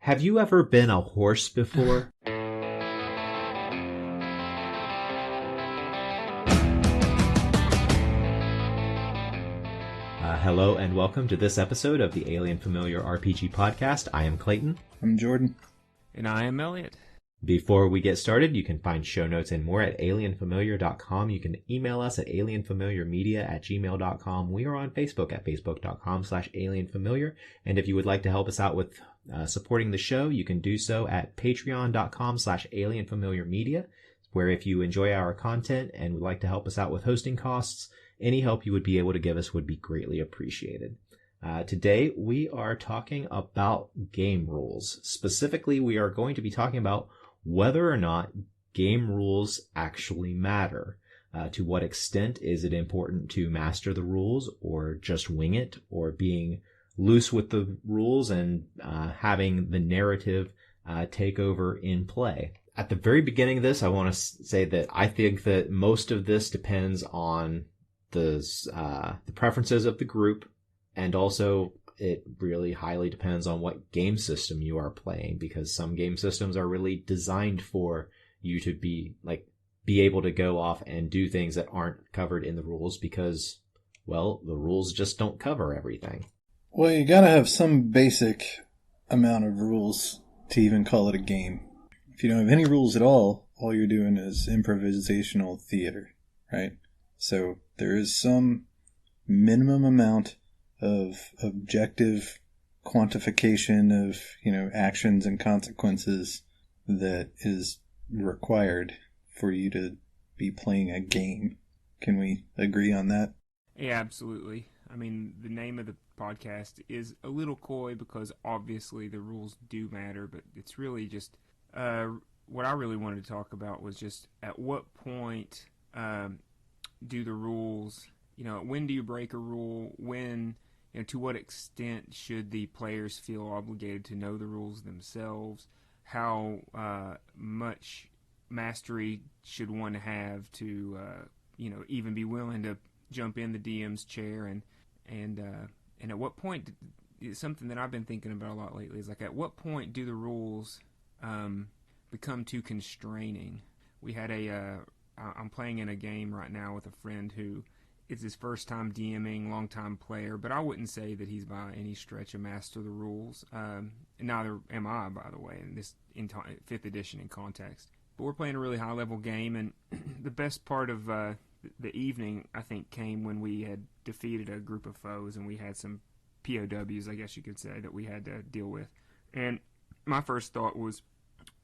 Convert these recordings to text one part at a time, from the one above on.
Have you ever been a horse before? Hello and welcome to this episode of the Alien Familiar RPG podcast. I am Clayton. I'm Jordan. And I am Eliot. Before we get started, you can find show notes and more at alienfamiliar.com. You can email us at alienfamiliarmedia@gmail.com. We are on Facebook at facebook.com/alienfamiliar. And if you would like to help us out with supporting the show, you can do so at patreon.com/alienfamiliarmedia, where if you enjoy our content and would like to help us out with hosting costs, any help you would be able to give us would be greatly appreciated. Today, we are talking about game rules. Specifically, we are going to be talking about whether or not game rules actually matter. To what extent is it important to master the rules or just wing it, or being loose with the rules and having the narrative take over in play? At the very beginning of this, I want to say that I think that most of this depends on the preferences of the group, and also it really highly depends on what game system you are playing, because some game systems are really designed for you to be able to go off and do things that aren't covered in the rules because, well, the rules just don't cover everything. Well, you gotta have some basic amount of rules to even call it a game. If you don't have any rules at all you're doing is improvisational theater, right? So there is some minimum amount of objective quantification of, actions and consequences that is required for you to be playing a game. Can we agree on that? Yeah, absolutely. I mean, the name of the podcast is a little coy because obviously the rules do matter, but it's really just what I really wanted to talk about was just at what point do the rules, when do you break a rule? When, to what extent should the players feel obligated to know the rules themselves? How much mastery should one have to, even be willing to jump in the DM's chair? And at what point, something that I've been thinking about a lot lately is at what point do the rules become too constraining? We had I'm playing in a game right now with a friend who it's his first time DMing, long-time player, but I wouldn't say that he's by any stretch a master of the rules. Neither am I, by the way, in this 5th edition in context. But we're playing a really high-level game, and the best part of the evening, I think, came when we had defeated a group of foes, and we had some POWs, I guess you could say, that we had to deal with. And my first thought was,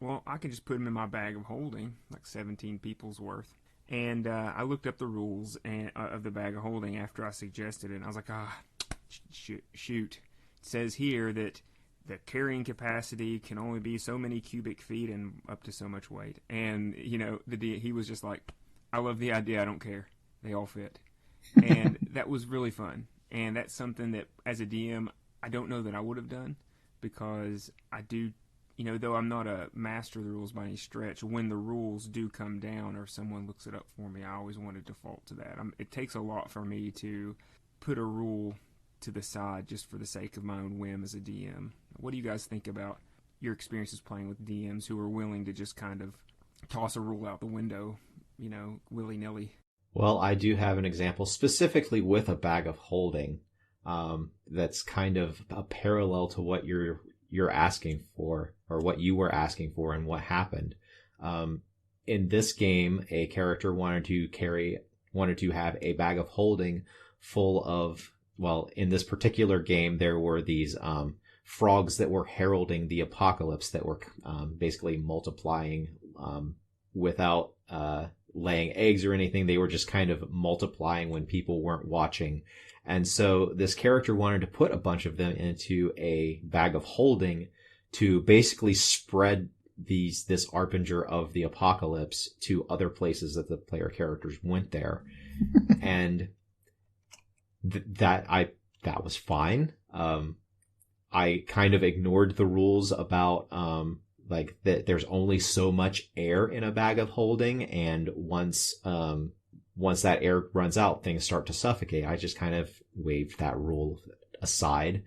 well, I can just put them in my bag of holding, 17 people's worth. And I looked up the rules of the bag of holding after I suggested it, and I was like, shoot. It says here that the carrying capacity can only be so many cubic feet and up to so much weight. And, he was just like, I love the idea, I don't care. They all fit. And that was really fun. And that's something that, as a DM, I don't know that I would have done, because I do, though I'm not a master of the rules by any stretch, when the rules do come down or someone looks it up for me, I always want to default to that. It takes a lot for me to put a rule to the side just for the sake of my own whim as a DM. What do you guys think about your experiences playing with DMs who are willing to just kind of toss a rule out the window, willy-nilly? Well, I do have an example specifically with a bag of holding that's kind of a parallel to what you're asking for, or what you were asking for, and what happened. In this game, a character wanted to have a bag of holding full of, well, in this particular game, there were these frogs that were heralding the apocalypse that were basically multiplying without laying eggs or anything. They were just kind of multiplying when people weren't watching. And so this character wanted to put a bunch of them into a bag of holding to basically spread this harbinger of the apocalypse to other places that the player characters went there. And that was fine. I kind of ignored the rules about that there's only so much air in a bag of holding, and once that air runs out, things start to suffocate. I just kind of waved that rule aside.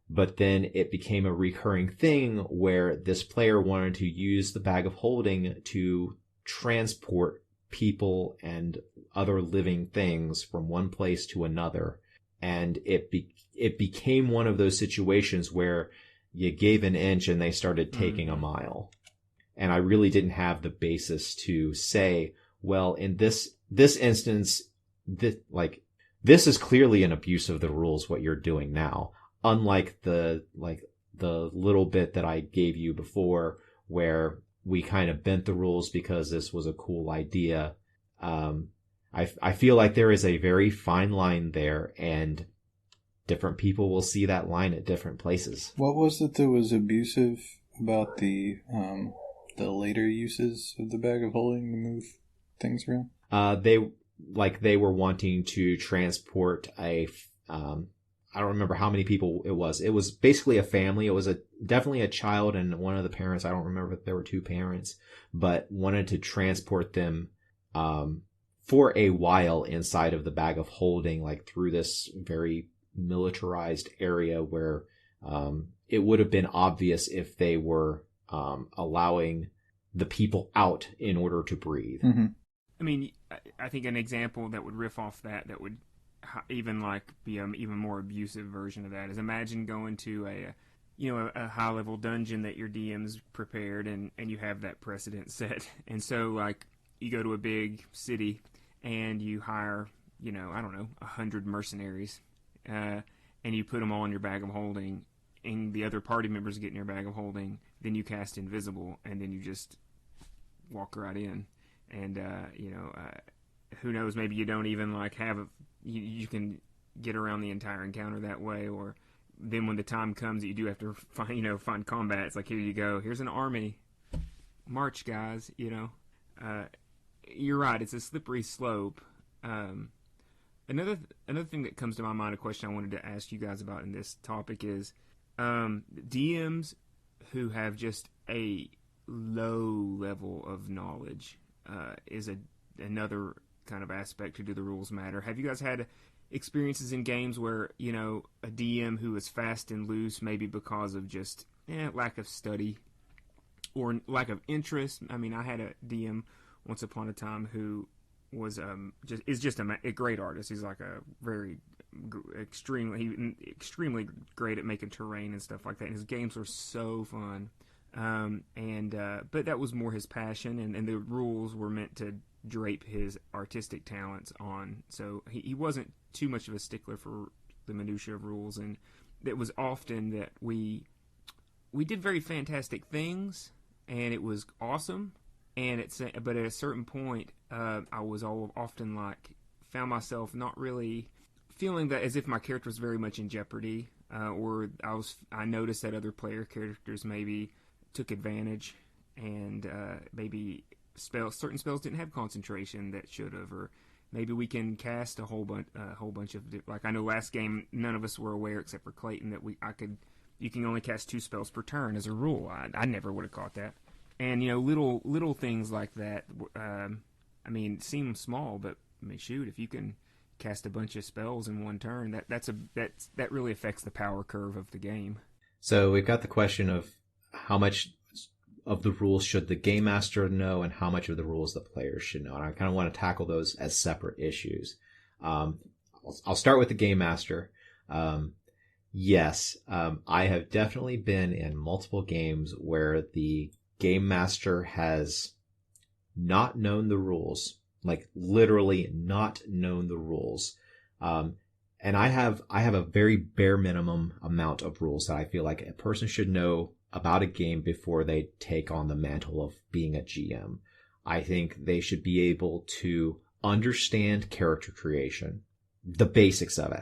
but then it became a recurring thing where this player wanted to use the bag of holding to transport people and other living things from one place to another. And it became one of those situations where you gave an inch and they started taking a mile. And I really didn't have the basis to say, well, in this instance, this is clearly an abuse of the rules, what you're doing now. Unlike the little bit that I gave you before, where we kind of bent the rules because this was a cool idea. I feel like there is a very fine line there, and different people will see that line at different places. What was it that was abusive about the later uses of the bag of holding to move things around? They were wanting to transport I don't remember how many people it was. It was basically a family. It was definitely a child and one of the parents. I don't remember if there were two parents, but wanted to transport them for a while inside of the bag of holding, like through this very militarized area where it would have been obvious if they were allowing the people out in order to breathe. Mm-hmm. I mean, I think an example that would riff off that would even be an even more abusive version of that is, imagine going to a high level dungeon that your DM's prepared and you have that precedent set. And so like you go to a big city and you hire, 100 mercenaries, and you put them all in your bag of holding, and the other party members get in your bag of holding, then you cast invisible, and then you just walk right in. And, who knows, maybe you don't even you can get around the entire encounter that way, or then when the time comes that you do have to find combat, it's like, here you go, here's an army, march guys, You're right, it's a slippery slope. Another thing that comes to my mind, a question I wanted to ask you guys about in this topic is DMs who have just a low level of knowledge is another kind of aspect to do the rules matter. Have you guys had experiences in games where, a DM who is fast and loose, maybe because of just lack of study or lack of interest? I mean, I had a DM once upon a time who was just a great artist. He's like a very extremely great at making terrain and stuff like that. And his games were so fun. But that was more his passion, and the rules were meant to drape his artistic talents on. So he wasn't too much of a stickler for the minutiae of rules, and it was often that we did very fantastic things, and it was awesome. But at a certain point, I was often found myself not really feeling that as if my character was very much in jeopardy, or I noticed that other player characters maybe took advantage, and maybe certain spells didn't have concentration that should have, or maybe we can cast a whole bunch of, like, I know last game none of us were aware except for Clayton that you can only cast 2 spells per turn as a rule. I never would have caught that. And little things like that, seem small, but shoot, if you can cast a bunch of spells in one turn, that really affects the power curve of the game. So we've got the question of how much of the rules should the game master know and how much of the rules the players should know. And I kind of want to tackle those as separate issues. I'll start with the game master. Yes, I have definitely been in multiple games where the game master has not known the rules, like literally not known the rules. And I have a very bare minimum amount of rules that I feel like a person should know about a game before they take on the mantle of being a GM. I think they should be able to understand character creation, the basics of it,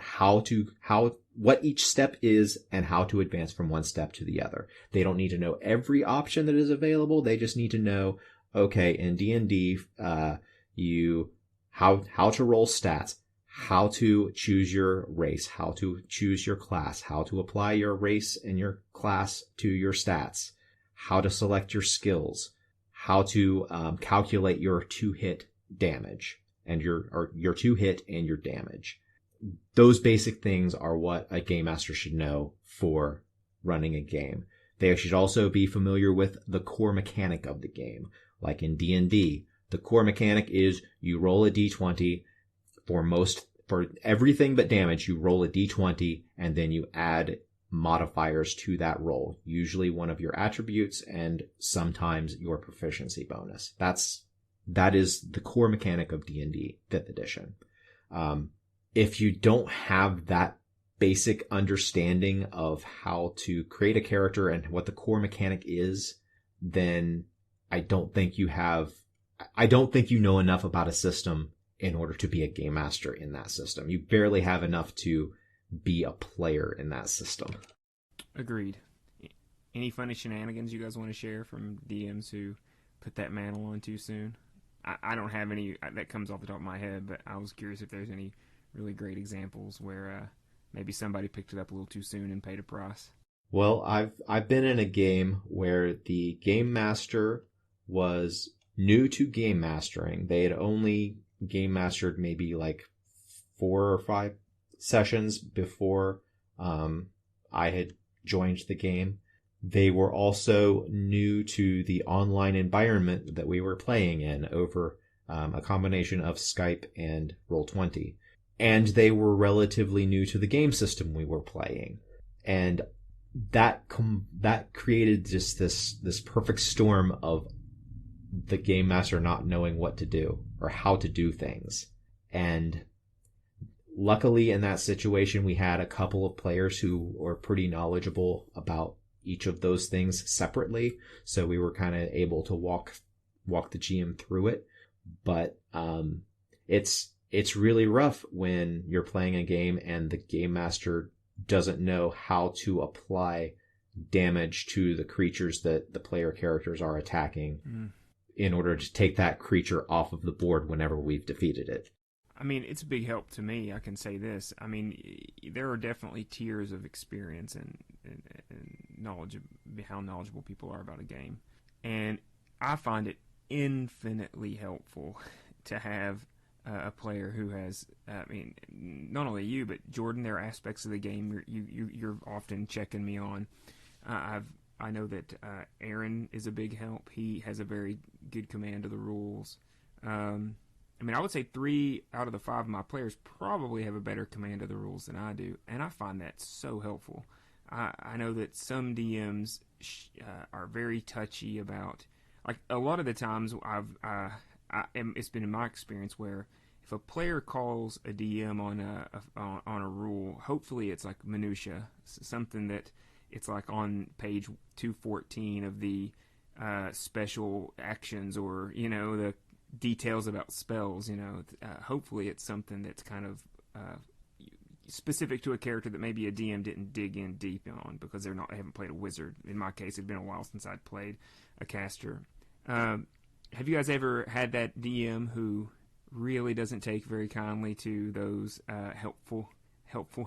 what each step is and how to advance from one step to the other. They don't need to know every option that is available. They just need to know, okay, in D&D, how to roll stats, how to choose your race, how to choose your class, how to apply your race and your class to your stats, how to select your skills, how to calculate your 2-hit damage and your 2-hit and your damage. those basic things are what a game master should know for running a game. They should also be familiar with the core mechanic of the game. Like in D&D, the core mechanic is you roll a d20 for everything but damage. You roll a d20 and then you add modifiers to that roll, usually one of your attributes and sometimes your proficiency bonus. That is the core mechanic of D&D 5th edition. If you don't have that basic understanding of how to create a character and what the core mechanic is, then I don't think you know enough about a system in order to be a game master in that system. You barely have enough to be a player in that system. Agreed. Any funny shenanigans you guys want to share from DMs who put that mantle on too soon? I don't have any that comes off the top of my head, but I was curious if there's any really great examples where maybe somebody picked it up a little too soon and paid a price. Well, I've been in a game where the game master was new to game mastering. They had only game mastered maybe like 4 or 5 sessions before I had joined the game. They were also new to the online environment that we were playing in over a combination of Skype and Roll20. And they were relatively new to the game system we were playing. And that created just this perfect storm of the game master not knowing what to do or how to do things. And luckily in that situation, we had a couple of players who were pretty knowledgeable about each of those things separately. So we were kind of able to walk the GM through it. But it's really rough when you're playing a game and the game master doesn't know how to apply damage to the creatures that the player characters are attacking in order to take that creature off of the board whenever we've defeated it. I mean, it's a big help to me. I can say this. I mean, there are definitely tiers of experience and knowledge of how knowledgeable people are about a game. And I find it infinitely helpful to have a player who has, I mean, not only you, but Jordan, there are aspects of the game you're often checking me on. I know that Aaron is a big help. He has a very good command of the rules. I mean, I would say 3 out of the 5 of my players probably have a better command of the rules than I do, and I find that so helpful. I know that some DMs are very touchy about, like, a lot of the times it's been in my experience where if a player calls a DM on a rule, hopefully it's like minutia, something that it's like on page 214 of the special actions, or the details about spells. Hopefully it's something that's kind of specific to a character that maybe a DM didn't dig in deep on because they haven't played a wizard. In my case, it'd been a while since I'd played a caster. Have you guys ever had that DM who really doesn't take very kindly to those helpful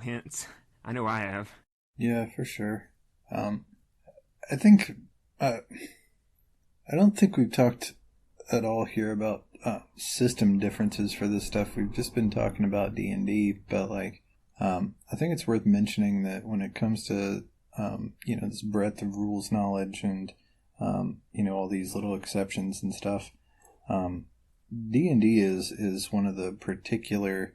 hints? I know I have. Yeah, for sure. I think I don't think we've talked at all here about system differences for this stuff. We've just been talking about D&D, but I think it's worth mentioning that when it comes to this breadth of rules knowledge and all these little exceptions and stuff, D&D is one of the particular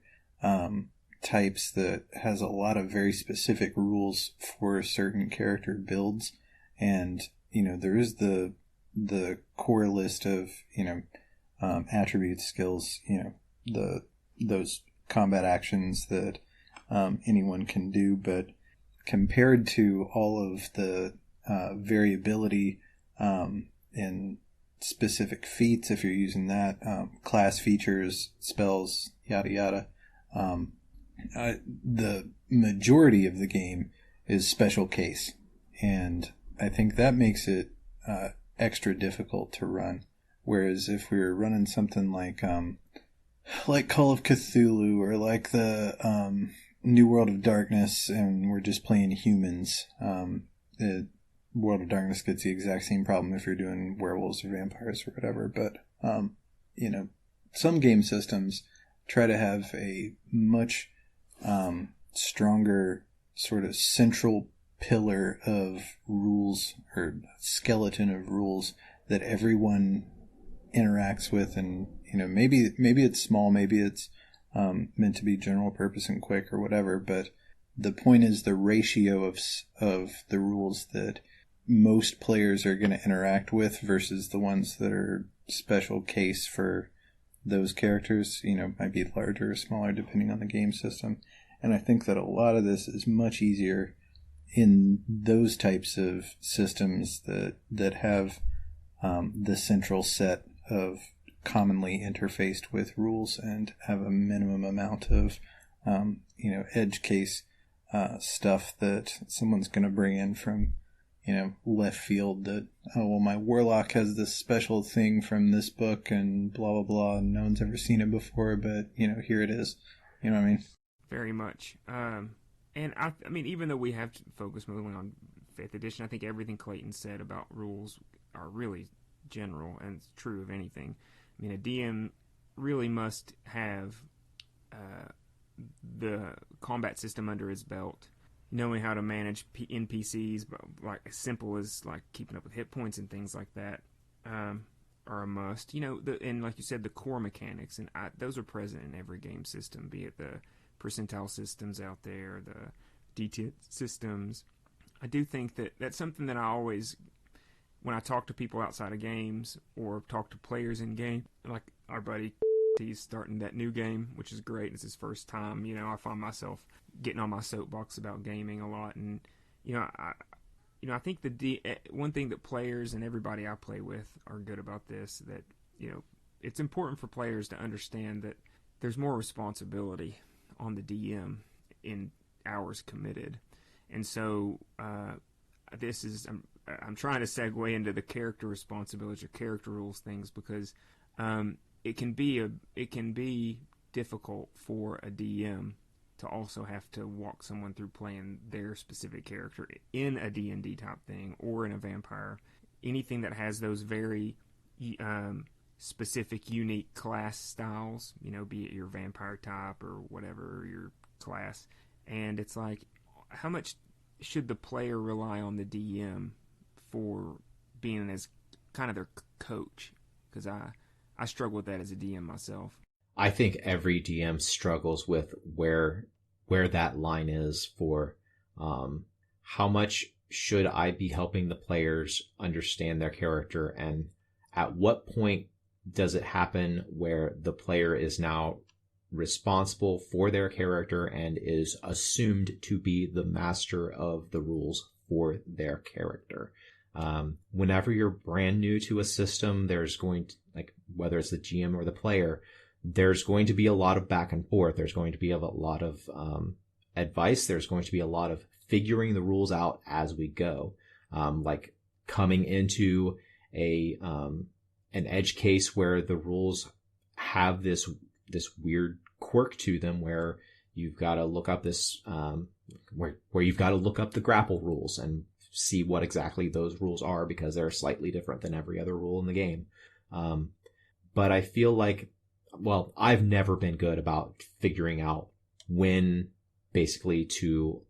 types that has a lot of very specific rules for certain character builds, and there is the core list of attributes, skills, those combat actions that anyone can do, but compared to all of the variability in specific feats, if you're using that, class features, spells, yada yada, the majority of the game is special case, and I think that makes it extra difficult to run. Whereas if we were running something like Call of Cthulhu, or like the New World of Darkness, and we're just playing humans, the World of Darkness gets the exact same problem if you're doing werewolves or vampires or whatever. But some game systems try to have a much stronger sort of central pillar of rules or skeleton of rules that everyone interacts with, and maybe it's small, maybe it's meant to be general purpose and quick or whatever, but the point is the ratio of the rules that most players are going to interact with versus the ones that are special case for those characters, might be larger or smaller depending on the game system. And I think that a lot of this is much easier in those types of systems that have the central set of commonly interfaced with rules and have a minimum amount of edge case stuff that someone's going to bring in from left field, that my warlock has this special thing from this book and blah blah blah, and no one's ever seen it before, but here it is. You know what I mean? Very much. And I mean, even though we have to focus mostly on 5th edition, I think everything Clayton said about rules are really general, and it's true of anything. I mean, a DM really must have the combat system under his belt, knowing how to manage NPCs, like as simple as like keeping up with hit points and things like that, are a must. And like you said, the core mechanics, and those are present in every game system, be it the percentile systems out there, the D10 systems. I do think that that's something that I always, when I talk to people outside of games or talk to players in game, like our buddy, he's starting that new game, which is great. It's his first time. I find myself getting on my soapbox about gaming a lot, and I think one thing that players and everybody I play with are good about this, that it's important for players to understand that there's more responsibility on the DM in hours committed. And so this is I'm trying to segue into the character responsibilities or character rules things, because it can be difficult for a DM to also have to walk someone through playing their specific character in a D&D type thing, or in a vampire, anything that has those very specific, unique class styles, be it your vampire type or whatever your class. And it's like, how much should the player rely on the DM for being as kind of their coach? Because I struggle with that as a DM myself. I think every DM struggles with where that line is for how much should I be helping the players understand their character, and at what point does it happen where the player is now responsible for their character and is assumed to be the master of the rules for their character. Whenever you're brand new to a system, there's going to, like, whether it's the GM or the player, there's going to be a lot of back and forth. There's going to be a lot of advice. There's going to be a lot of figuring the rules out as we go. Like coming into an edge case where the rules have this weird quirk to them, where you've got to look up where you've got to look up the grapple rules and see what exactly those rules are, because they're slightly different than every other rule in the game. But I feel like, well, I've never been good about figuring out when basically to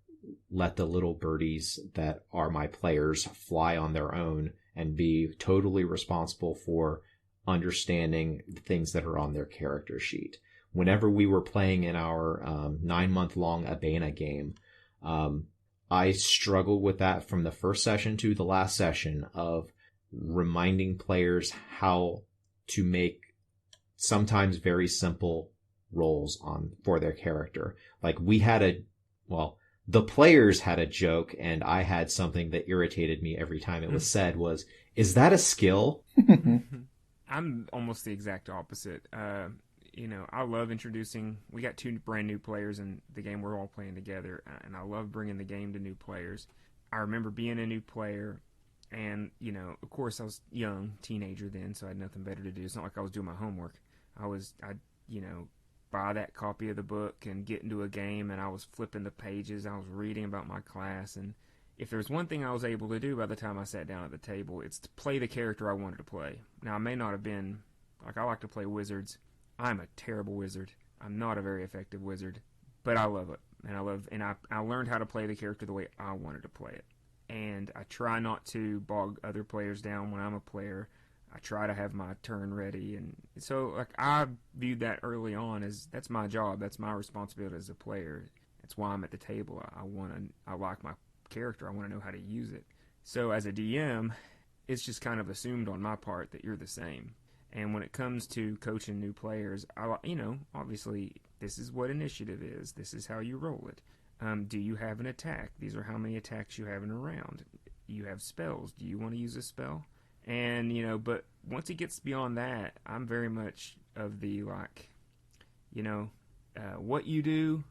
let the little birdies that are my players fly on their own and be totally responsible for understanding the things that are on their character sheet. Whenever we were playing in our 9-month-long Abena game, I struggled with that from the first session to the last session, of reminding players how to make sometimes very simple rolls for their character. Like the players had a joke, and I had something that irritated me every time it was said was, "Is that a skill?" I'm almost the exact opposite. I love introducing. We got 2 brand new players in the game we're all playing together, and I love bringing the game to new players. I remember being a new player, and of course I was young, teenager then, so I had nothing better to do. It's not like I was doing my homework. I'd buy that copy of the book and get into a game, and I was flipping the pages. I was reading about my class, and if there's one thing I was able to do by the time I sat down at the table, it's to play the character I wanted to play. Now, I may not have been, like, I like to play wizards. I'm a terrible wizard. I'm not a very effective wizard. but I love it, and I learned how to play the character the way I wanted to play it, and I try not to bog other players down when I'm a player. I try to have my turn ready, and so like I viewed that early on as that's my job, that's my responsibility as a player. That's why I'm at the table. I like my character. I want to know how to use it. So as a DM, it's just kind of assumed on my part that you're the same. And when it comes to coaching new players, obviously this is what initiative is. This is how you roll it. Do you have an attack? These are how many attacks you have in a round. You have spells. Do you want to use a spell? And, but once it gets beyond that, I'm very much of the, what you do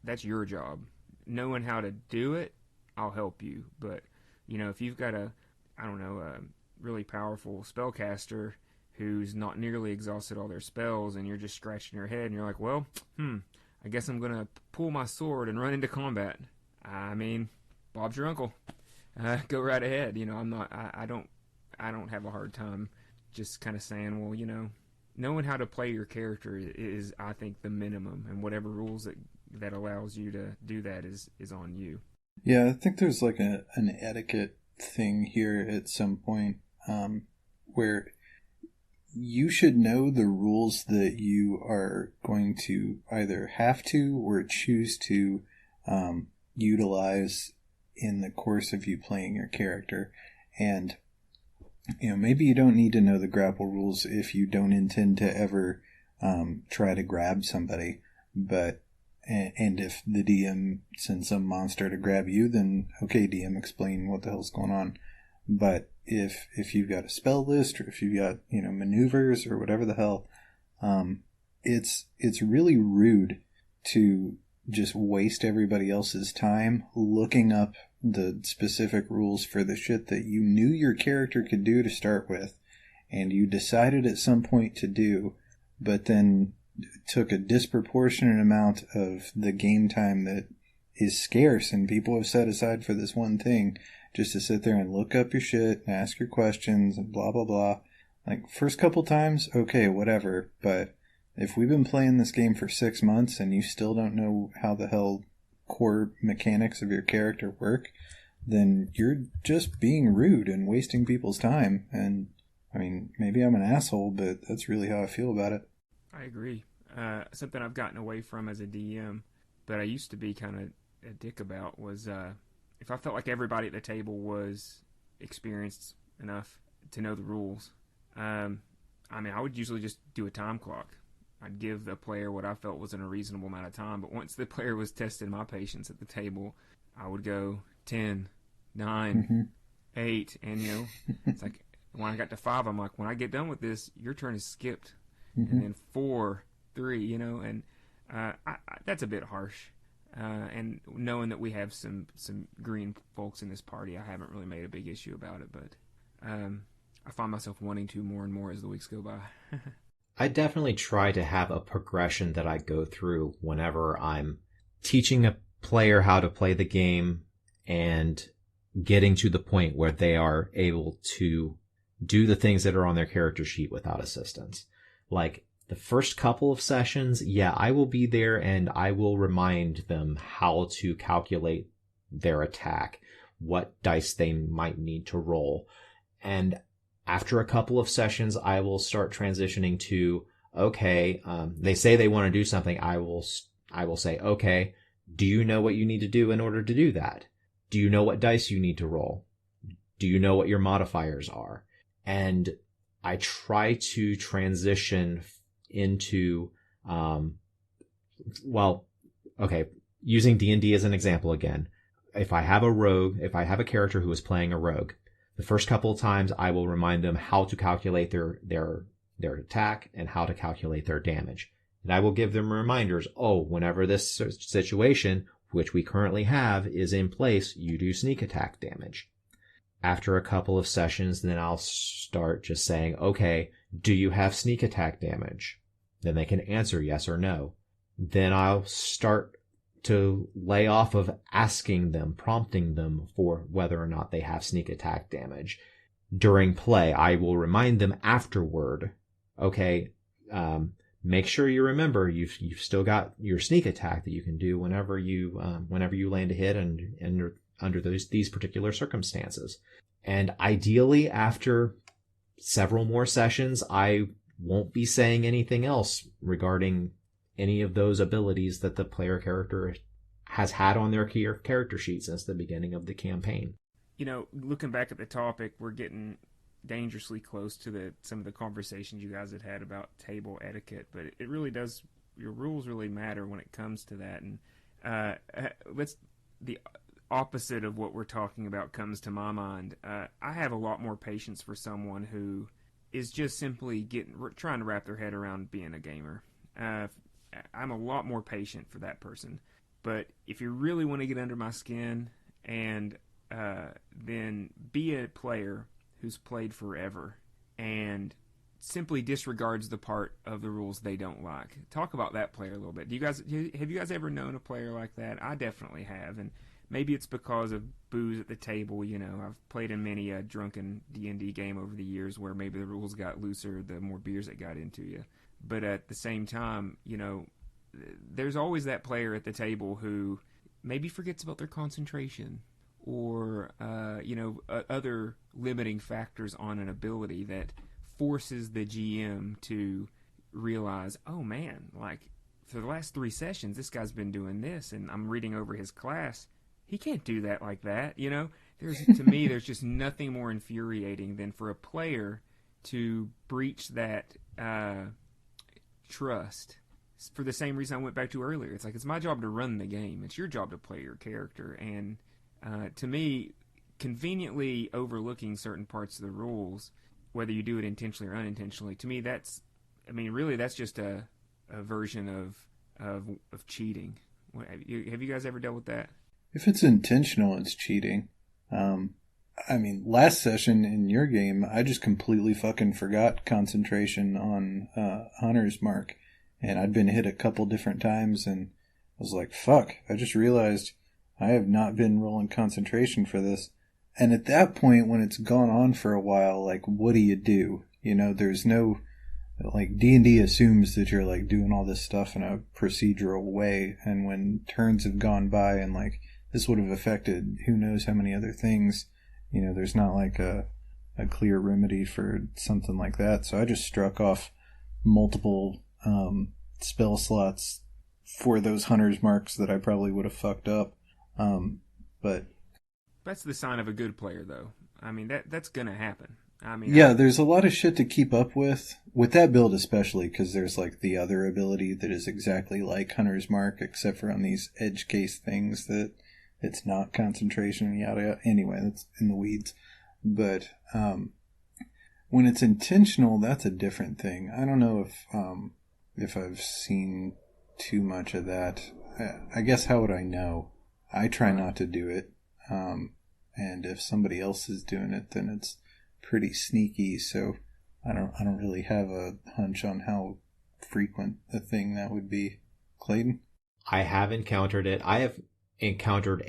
that's your job. Knowing how to do it, I'll help you. But, if you've got a really powerful spellcaster who's not nearly exhausted all their spells, and you're just scratching your head, and you're like, well, I guess I'm going to pull my sword and run into combat. I mean, Bob's your uncle. Go right ahead. I don't have a hard time just kind of saying, well, knowing how to play your character is, I think, the minimum, and whatever rules that allows you to do that is on you. Yeah, I think there's like an etiquette thing here at some point where you should know the rules that you are going to either have to or choose to utilize in the course of you playing your character. And maybe you don't need to know the grapple rules if you don't intend to ever try to grab somebody. And if the DM sends some monster to grab you, then okay, DM, explain what the hell's going on. But if you've got a spell list, or if you've got maneuvers or whatever the hell, it's really rude to just waste everybody else's time looking up the specific rules for the shit that you knew your character could do to start with, and you decided at some point to do, but then took a disproportionate amount of the game time that is scarce and people have set aside for this one thing just to sit there and look up your shit and ask your questions and blah blah blah. Like, first couple times, okay, whatever, but if we've been playing this game for 6 months and you still don't know how the hell core mechanics of your character work, then you're just being rude and wasting people's time. And I mean, maybe I'm an asshole, but that's really how I feel about it. I agree. Something I've gotten away from as a DM, but I used to be kind of a dick about, was if I felt like everybody at the table was experienced enough to know the rules, I would usually just do a time clock. I'd give the player what I felt was in a reasonable amount of time, but once the player was testing my patience at the table, I would go 10, 9, 8, and it's like when I got to 5, I'm like, when I get done with this, your turn is skipped. And then 4, 3, and that's a bit harsh. And knowing that we have some green folks in this party, I haven't really made a big issue about it, but I find myself wanting to more and more as the weeks go by. I definitely try to have a progression that I go through whenever I'm teaching a player how to play the game and getting to the point where they are able to do the things that are on their character sheet without assistance. Like the first couple of sessions, yeah, I will be there and I will remind them how to calculate their attack, what dice they might need to roll. And after a couple of sessions, I will start transitioning to, okay, they say they want to do something. I will say, okay, do you know what you need to do in order to do that? Do you know what dice you need to roll? Do you know what your modifiers are? And I try to transition into, using D&D as an example again. If I have a character who is playing a rogue, the first couple of times I will remind them how to calculate their attack and how to calculate their damage. And I will give them reminders, whenever this situation, which we currently have, is in place, you do sneak attack damage. After a couple of sessions, then I'll start just saying, okay, do you have sneak attack damage? Then they can answer yes or no. Then I'll start to lay off of asking them, prompting them for whether or not they have sneak attack damage. During play, I will remind them afterward, okay, make sure you remember you've still got your sneak attack that you can do whenever you land a hit and you're under these particular circumstances. And ideally, after several more sessions, I won't be saying anything else regarding any of those abilities that the player character has had on their character sheet since the beginning of the campaign. Looking back at the topic, we're getting dangerously close to some of the conversations you guys had about table etiquette, but it really does. Your rules really matter when it comes to that, and the opposite of what we're talking about comes to my mind. I have a lot more patience for someone who is just simply trying to wrap their head around being a gamer. I'm a lot more patient for that person. But if you really want to get under my skin, and then be a player who's played forever and simply disregards the part of the rules they don't like. Talk about that player a little bit. Have you guys ever known a player like that? I definitely have, and maybe it's because of booze at the table. I've played in many a drunken D&D game over the years where maybe the rules got looser the more beers that got into you. But at the same time, there's always that player at the table who maybe forgets about their concentration or other limiting factors on an ability that forces the GM to realize, oh man, like for the last 3 sessions this guy's been doing this, and I'm reading over his class. He can't do that like that. To me, there's just nothing more infuriating than for a player to breach that trust. For the same reason I went back to earlier. It's like, it's my job to run the game. It's your job to play your character. And to me, conveniently overlooking certain parts of the rules, whether you do it intentionally or unintentionally, to me that's just a version of cheating. Have you guys ever dealt with that? If it's intentional, it's cheating. Last session in your game, I just completely fucking forgot concentration on Hunter's Mark. And I'd been hit a couple different times, and I was like, fuck, I just realized I have not been rolling concentration for this. And at that point, when it's gone on for a while, like, what do? There's no, like, D&D assumes that you're, like, doing all this stuff in a procedural way. And when turns have gone by and, like, this would have affected who knows how many other things, there's not, like, a clear remedy for something like that. So I just struck off multiple spell slots for those Hunter's Marks that I probably would have fucked up. But that's the sign of a good player, though. That's gonna happen. There's a lot of shit to keep up with that build, especially because there's like the other ability that is exactly like Hunter's Mark, except for on these edge case things that it's not concentration and yada yada. Anyway, that's in the weeds. But when it's intentional, that's a different thing. I don't know if I've seen too much of that. I guess how would I know? I try not to do it. And if somebody else is doing it, then it's pretty sneaky. So I don't really have a hunch on how frequent a thing that would be. Clayton? I have encountered it. I have encountered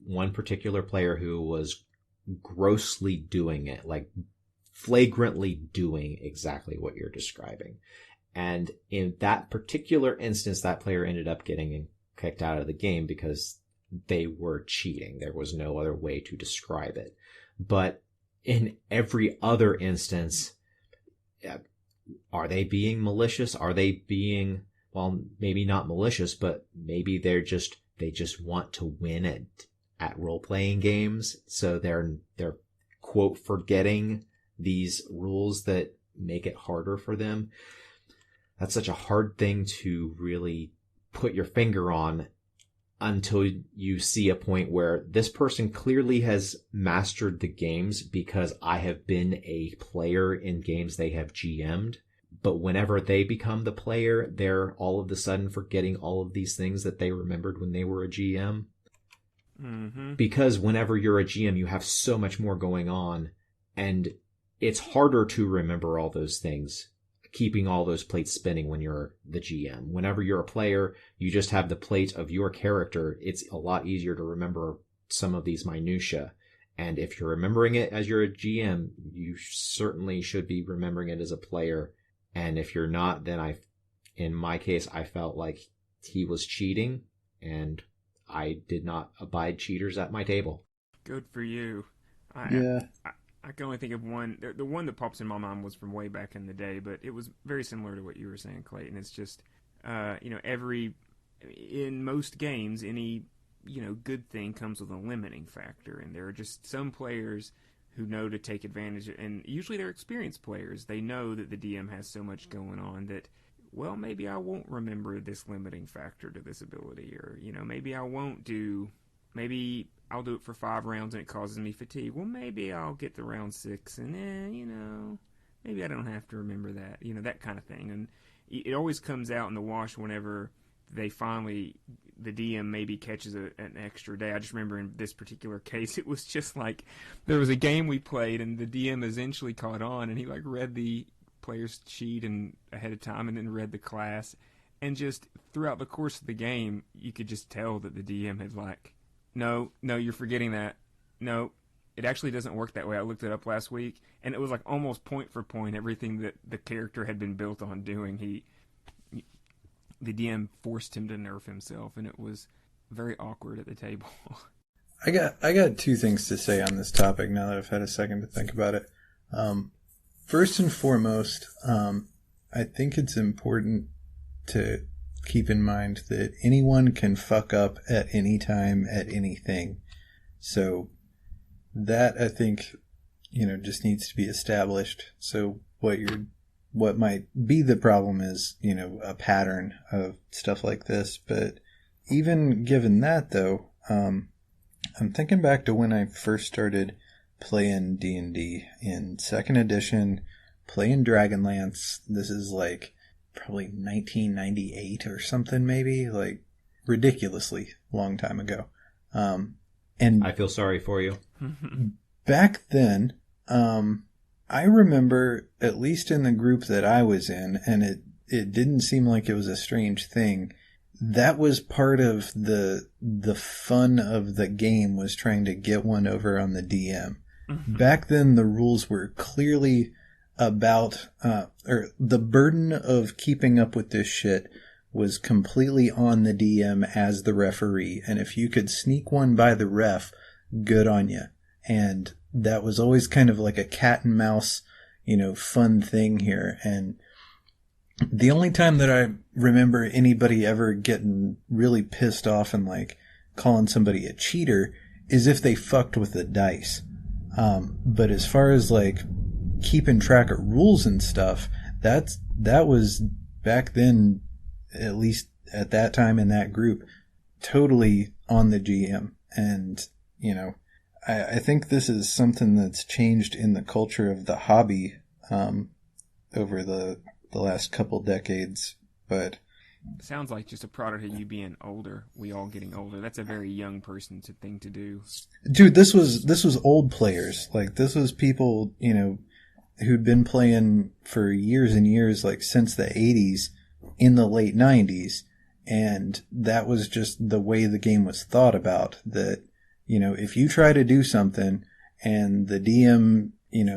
one particular player who was grossly doing it, like flagrantly doing exactly what you're describing. And in that particular instance, that player ended up getting kicked out of the game because they were cheating. There was no other way to describe it. But in every other instance, are they being malicious? Are they being, well, maybe not malicious, but maybe they just want to win at role-playing games. So they're quote forgetting these rules that make it harder for them. That's such a hard thing to really put your finger on until you see a point where this person clearly has mastered the games because I have been a player in games they have GM'd. But whenever they become the player, they're all of a sudden forgetting all of these things that they remembered when they were a GM. Mm-hmm. Because whenever you're a GM, you have so much more going on, and it's harder to remember all those things, keeping all those plates spinning when you're the GM. Whenever you're a player, you just have the plate of your character. It's a lot easier to remember some of these minutiae. And if you're remembering it as you're a GM, you certainly should be remembering it as a player. And if you're not, then in my case, I felt like he was cheating, and I did not abide cheaters at my table. Good for you. Yeah. I can only think of one. The one that pops in my mind was from way back in the day, but it was very similar to what you were saying, Clayton. It's just, in most games, any, good thing comes with a limiting factor, and there are just some players who know to take advantage, and usually they're experienced players. They know that the DM has so much going on that, well, maybe I won't remember this limiting factor to this ability, or, maybe I'll do it for 5 rounds and it causes me fatigue. Well, maybe I'll get to round 6 and, maybe I don't have to remember that, that kind of thing. And it always comes out in the wash whenever the DM maybe catches an extra day. I just remember in this particular case, it was just like there was a game we played and the DM eventually caught on and he read the player's sheet and ahead of time and then read the class. And just throughout the course of the game, you could just tell that the DM had no, you're forgetting that. No, it actually doesn't work that way. I looked it up last week, and it was almost point for point everything that the character had been built on doing. The DM forced him to nerf himself, and it was very awkward at the table. I got 2 things to say on this topic now that I've had a second to think about it. First and foremost, I think it's important to keep in mind that anyone can fuck up at any time at anything. So that, I think, just needs to be established. So what might be the problem is, a pattern of stuff like this. But even given that, though, I'm thinking back to when I first started playing D&D in 2nd edition, playing Dragonlance. This is probably 1998 or something, maybe, ridiculously long time ago. And I feel sorry for you. back then, I remember, at least in the group that I was in, and it didn't seem like it was a strange thing, that was part of the fun of the game, was trying to get one over on the DM. Mm-hmm. Back then, the rules were clearly about, or the burden of keeping up with this shit was completely on the DM as the referee. And if you could sneak one by the ref, good on you. And that was always kind of like a cat and mouse, fun thing here. And the only time that I remember anybody ever getting really pissed off and calling somebody a cheater is if they fucked with the dice. But as far as keeping track of rules and stuff, that was back then, at least at that time in that group, totally on the GM. And, I think this is something that's changed in the culture of the hobby over the last couple decades. But sounds like just a product of you being older. We all getting older. That's a very young person thing to do. Dude, this was old players. This was people, who'd been playing for years and years, since the 80s, in the late 90s. And that was just the way the game was thought about, that, if you try to do something and the DM,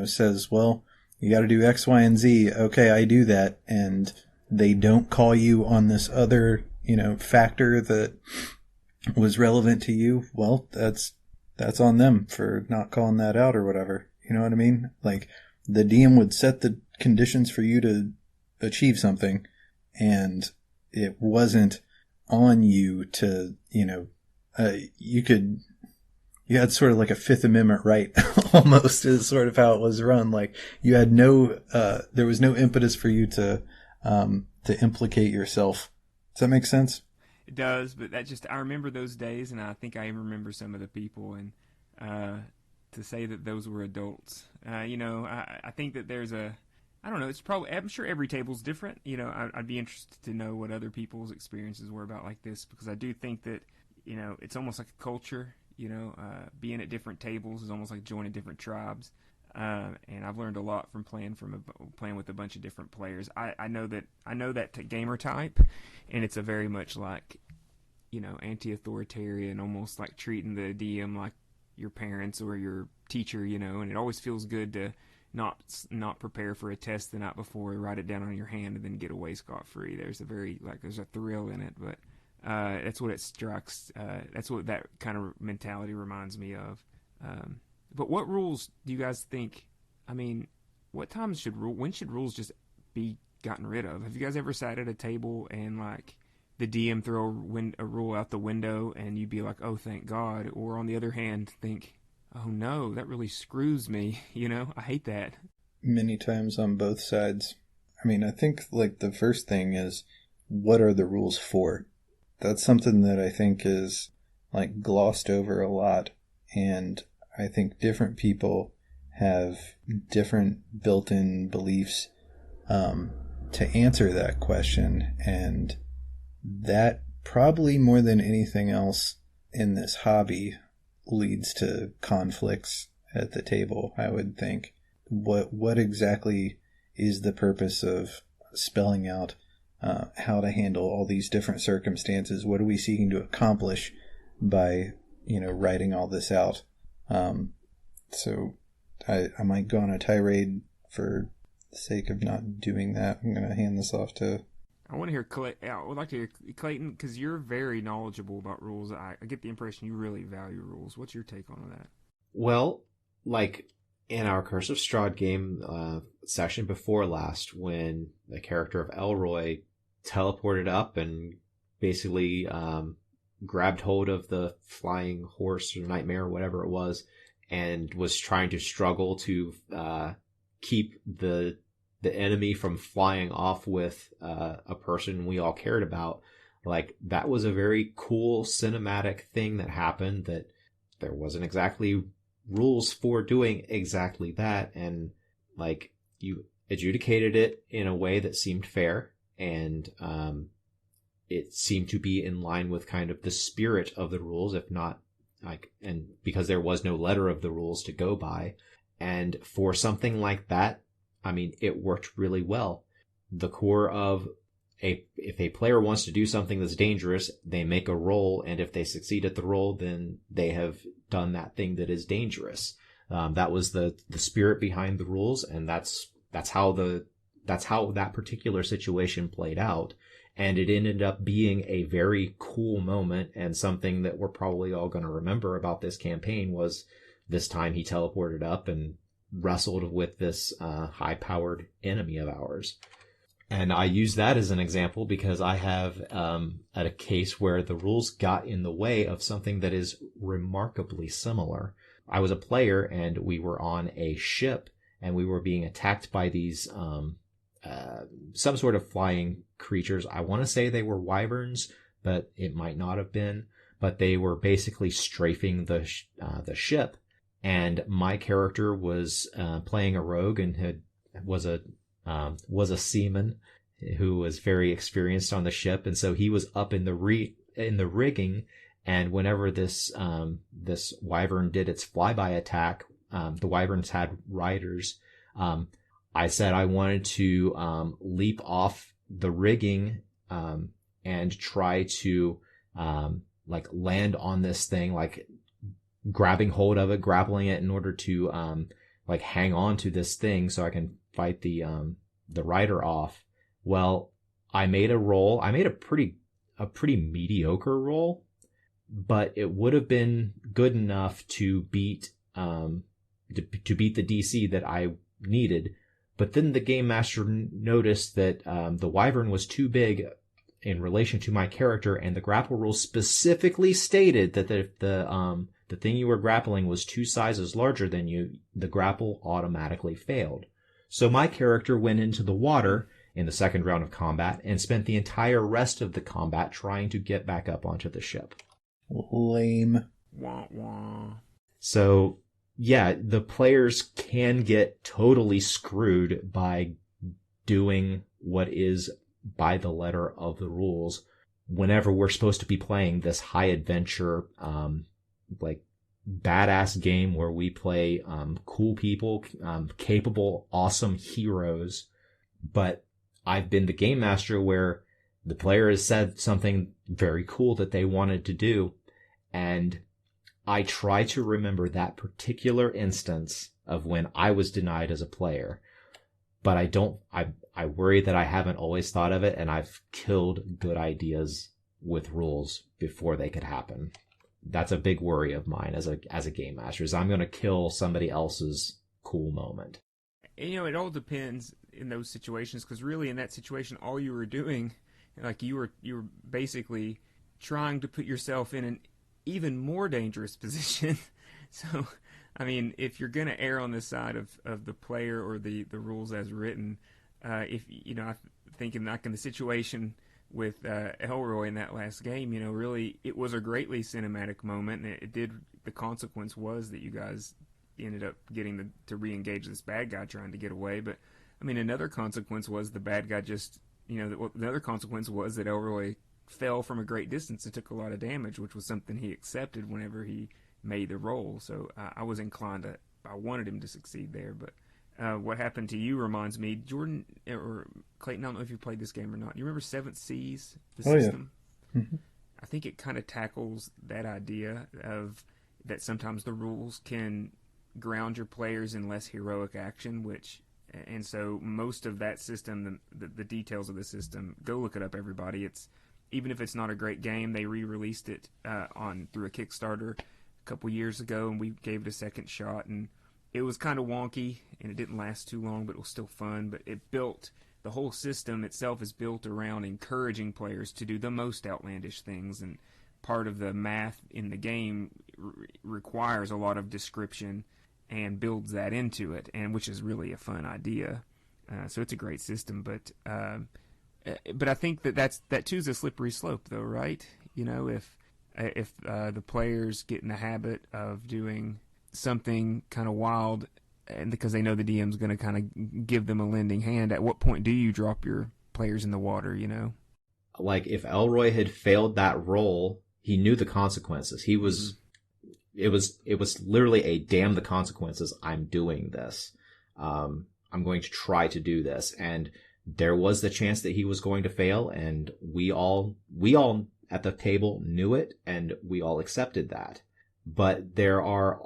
says, well, you got to do X, Y, and Z. Okay, I do that. And they don't call you on this other, factor that was relevant to you. Well, that's on them for not calling that out or whatever. You know what I mean? The DM would set the conditions for you to achieve something, and it wasn't on you to, you had sort of a Fifth Amendment right, almost, is sort of how it was run. You had there was no impetus for you to implicate yourself. Does that make sense? It does, but I remember those days, and I think I even remember some of the people, and to say that those were adults, I think that there's I don't know, it's probably, I'm sure every table's different. I'd be interested to know what other people's experiences were about like this, because I do think that, it's almost like a culture. Being at different tables is almost like joining different tribes. And I've learned a lot from playing playing with a bunch of different players. I know that gamer type, and it's a very much anti-authoritarian, almost treating the DM like your parents or your teacher, and it always feels good to not prepare for a test the night before, write it down on your hand, and then get away scot-free. There's a thrill in it, but that's what it strikes. That's what that kind of mentality reminds me of. But what rules do you guys think? I mean, when should rules just be gotten rid of? Have you guys ever sat at a table and like the DM throw a rule out the window and you'd be like, oh, thank God, or on the other hand, think, oh no, that really screws me. I hate that. Many times on both sides. I mean, I think like the first thing is, what are the rules for? That's something that I think is like glossed over a lot, and I think different people have different built-in beliefs to answer that question, and that probably more than anything else in this hobby leads to conflicts at the table, I would think. What exactly is the purpose of spelling out how to handle all these different circumstances? What are we seeking to accomplish by, writing all this out? So I might go on a tirade for the sake of not doing that. I'm going to hand this off to... I want to hear I would like to hear Clayton, because you're very knowledgeable about rules. I get the impression you really value rules. What's your take on that? Well, like in our Curse of Strahd game session before last, when the character of Elroy teleported up and basically grabbed hold of the flying horse or nightmare or whatever it was, and was trying to struggle to keep the enemy from flying off with a person we all cared about. Like, that was a very cool cinematic thing that happened, that there wasn't exactly rules for doing exactly that. And like, you adjudicated it in a way that seemed fair, and it seemed to be in line with kind of the spirit of the rules, if not like, and because there was no letter of the rules to go by. And for something like that, I mean, it worked really well. The core of if a player wants to do something that's dangerous, they make a roll, and if they succeed at the roll, then they have done that thing that is dangerous. That was the spirit behind the rules, and that's how that particular situation played out. And it ended up being a very cool moment, and something that we're probably all going to remember about this campaign was this time he teleported up and wrestled with this high-powered enemy of ours. And I use that as an example because I have at a case where the rules got in the way of something that is remarkably similar. I was a player, and we were on a ship, and we were being attacked by these some sort of flying creatures. I want to say they were wyverns, but it might not have been. But they were basically strafing the ship, and my character was playing a rogue and was a seaman who was very experienced on the ship, and so he was up in the rigging. And whenever this wyvern did its flyby attack, the wyverns had riders. I said I wanted to leap off the rigging and try to like land on this thing, like grabbing hold of it, grappling it in order to like hang on to this thing so I can fight the rider off. Well, I made a roll. I made a pretty mediocre roll, but it would have been good enough to beat the DC that I needed. But then the game master noticed that the wyvern was too big in relation to my character, and the grapple rule specifically stated that if the thing you were grappling was 2 sizes larger than you, the grapple automatically failed. So my character went into the water in the second round of combat and spent the entire rest of the combat trying to get back up onto the ship. Lame. Wah, wah. So, yeah, the players can get totally screwed by doing what is by the letter of the rules whenever we're supposed to be playing this high adventure, like badass game where we play cool people, capable, awesome heroes. But I've been the game master where the player has said something very cool that they wanted to do, and I try to remember that particular instance of when I was denied as a player. But I worry that I haven't always thought of it, and I've killed good ideas with rules before they could happen. That's a big worry of mine as a game master, is I'm going to kill somebody else's cool moment. It all depends in those situations, because really in that situation, all you were doing, like you were basically trying to put yourself in an even more dangerous position. So, I mean, if you're going to err on the side of the player or the rules as written, if I'm thinking like in the situation with Elroy in that last game, really it was a greatly cinematic moment, and the consequence was that you guys ended up getting to re-engage this bad guy trying to get away. But I mean, another consequence was the bad guy the other consequence was that Elroy fell from a great distance and took a lot of damage, which was something he accepted whenever he made the roll. So I was inclined I wanted him to succeed there. But what happened to you reminds me, Jordan or Clayton, I don't know if you played this game or not. Do you remember Seventh Seas, the system? Yeah. Mm-hmm. I think it kind of tackles that idea of that sometimes the rules can ground your players in less heroic action, and so most of that system, the details of the system, go look it up, everybody. Even if it's not a great game, they re-released it through a Kickstarter a couple years ago, and we gave it a second shot, and it was kind of wonky, and it didn't last too long, but it was still fun. But the whole system itself is built around encouraging players to do the most outlandish things, and part of the math in the game requires a lot of description and builds that into it, and which is really a fun idea. So it's a great system, but I think that too is a slippery slope, though, right? If the players get in the habit of doing something kind of wild, and because they know the DM's going to kind of give them a lending hand, at what point do you drop your players in the water? Like if Elroy had failed that roll, he knew the consequences. He was. Mm-hmm. It was literally a damn the consequences. I'm doing this. I'm going to try to do this. And there was the chance that he was going to fail. And we all at the table knew it, and we all accepted that. But there are,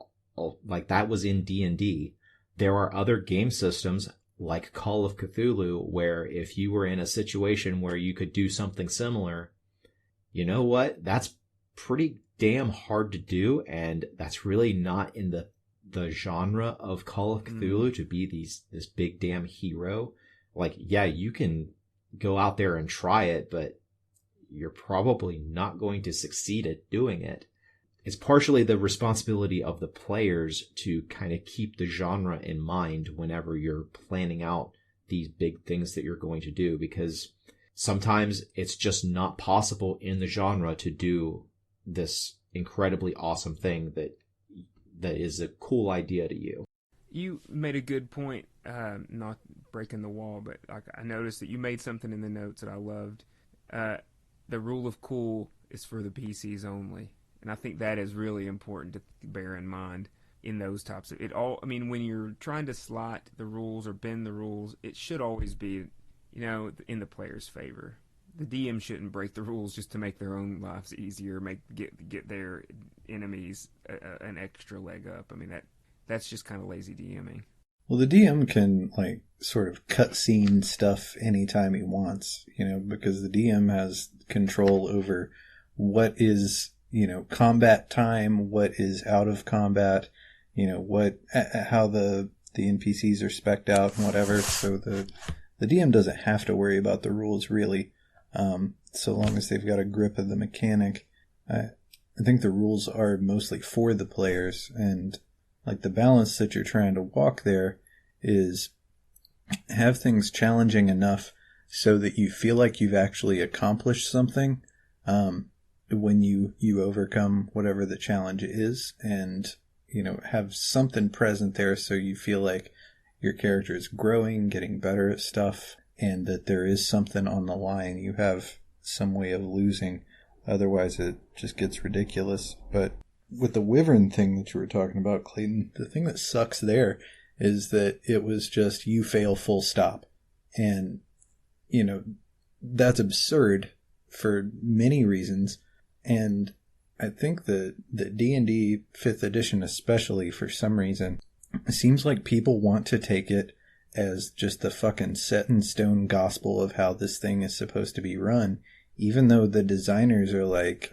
like that was in D&D. There are other game systems like Call of Cthulhu where if you were in a situation where you could do something similar, you know what? That's pretty damn hard to do, and that's really not in the genre of Call of Cthulhu to be this big damn hero. Like, yeah, you can go out there and try it, but you're probably not going to succeed at doing it. It's partially the responsibility of the players to kind of keep the genre in mind whenever you're planning out these big things that you're going to do, because sometimes it's just not possible in the genre to do this incredibly awesome thing that is a cool idea to you. You made a good point, not breaking the wall, but I noticed that you made something in the notes that I loved. The rule of cool is for the PCs only, and I think that is really important to bear in mind in those types of it. When you're trying to slot the rules or bend the rules, it should always be, in the player's favor. The DM shouldn't break the rules just to make their own lives easier, get their enemies an extra leg up. I mean, that's just kind of lazy DMing. Well, the DM can sort of cutscene stuff anytime he wants, because the DM has control over what is, combat time, what is out of combat, how the NPCs are spec'd out and whatever. So the DM doesn't have to worry about the rules really. So long as they've got a grip of the mechanic. I think the rules are mostly for the players, and the balance that you're trying to walk there is have things challenging enough so that you feel like you've actually accomplished something when you overcome whatever the challenge is, and have something present there so you feel like your character is growing, getting better at stuff, and that there is something on the line. You have some way of losing. Otherwise, it just gets ridiculous. But with the Wyvern thing that you were talking about, Clayton, the thing that sucks there is that it was just you fail full stop. And, that's absurd for many reasons. And I think that D&D 5th edition especially, for some reason, It seems like people want to take it as just the fucking set in stone gospel of how this thing is supposed to be run, even though the designers are like,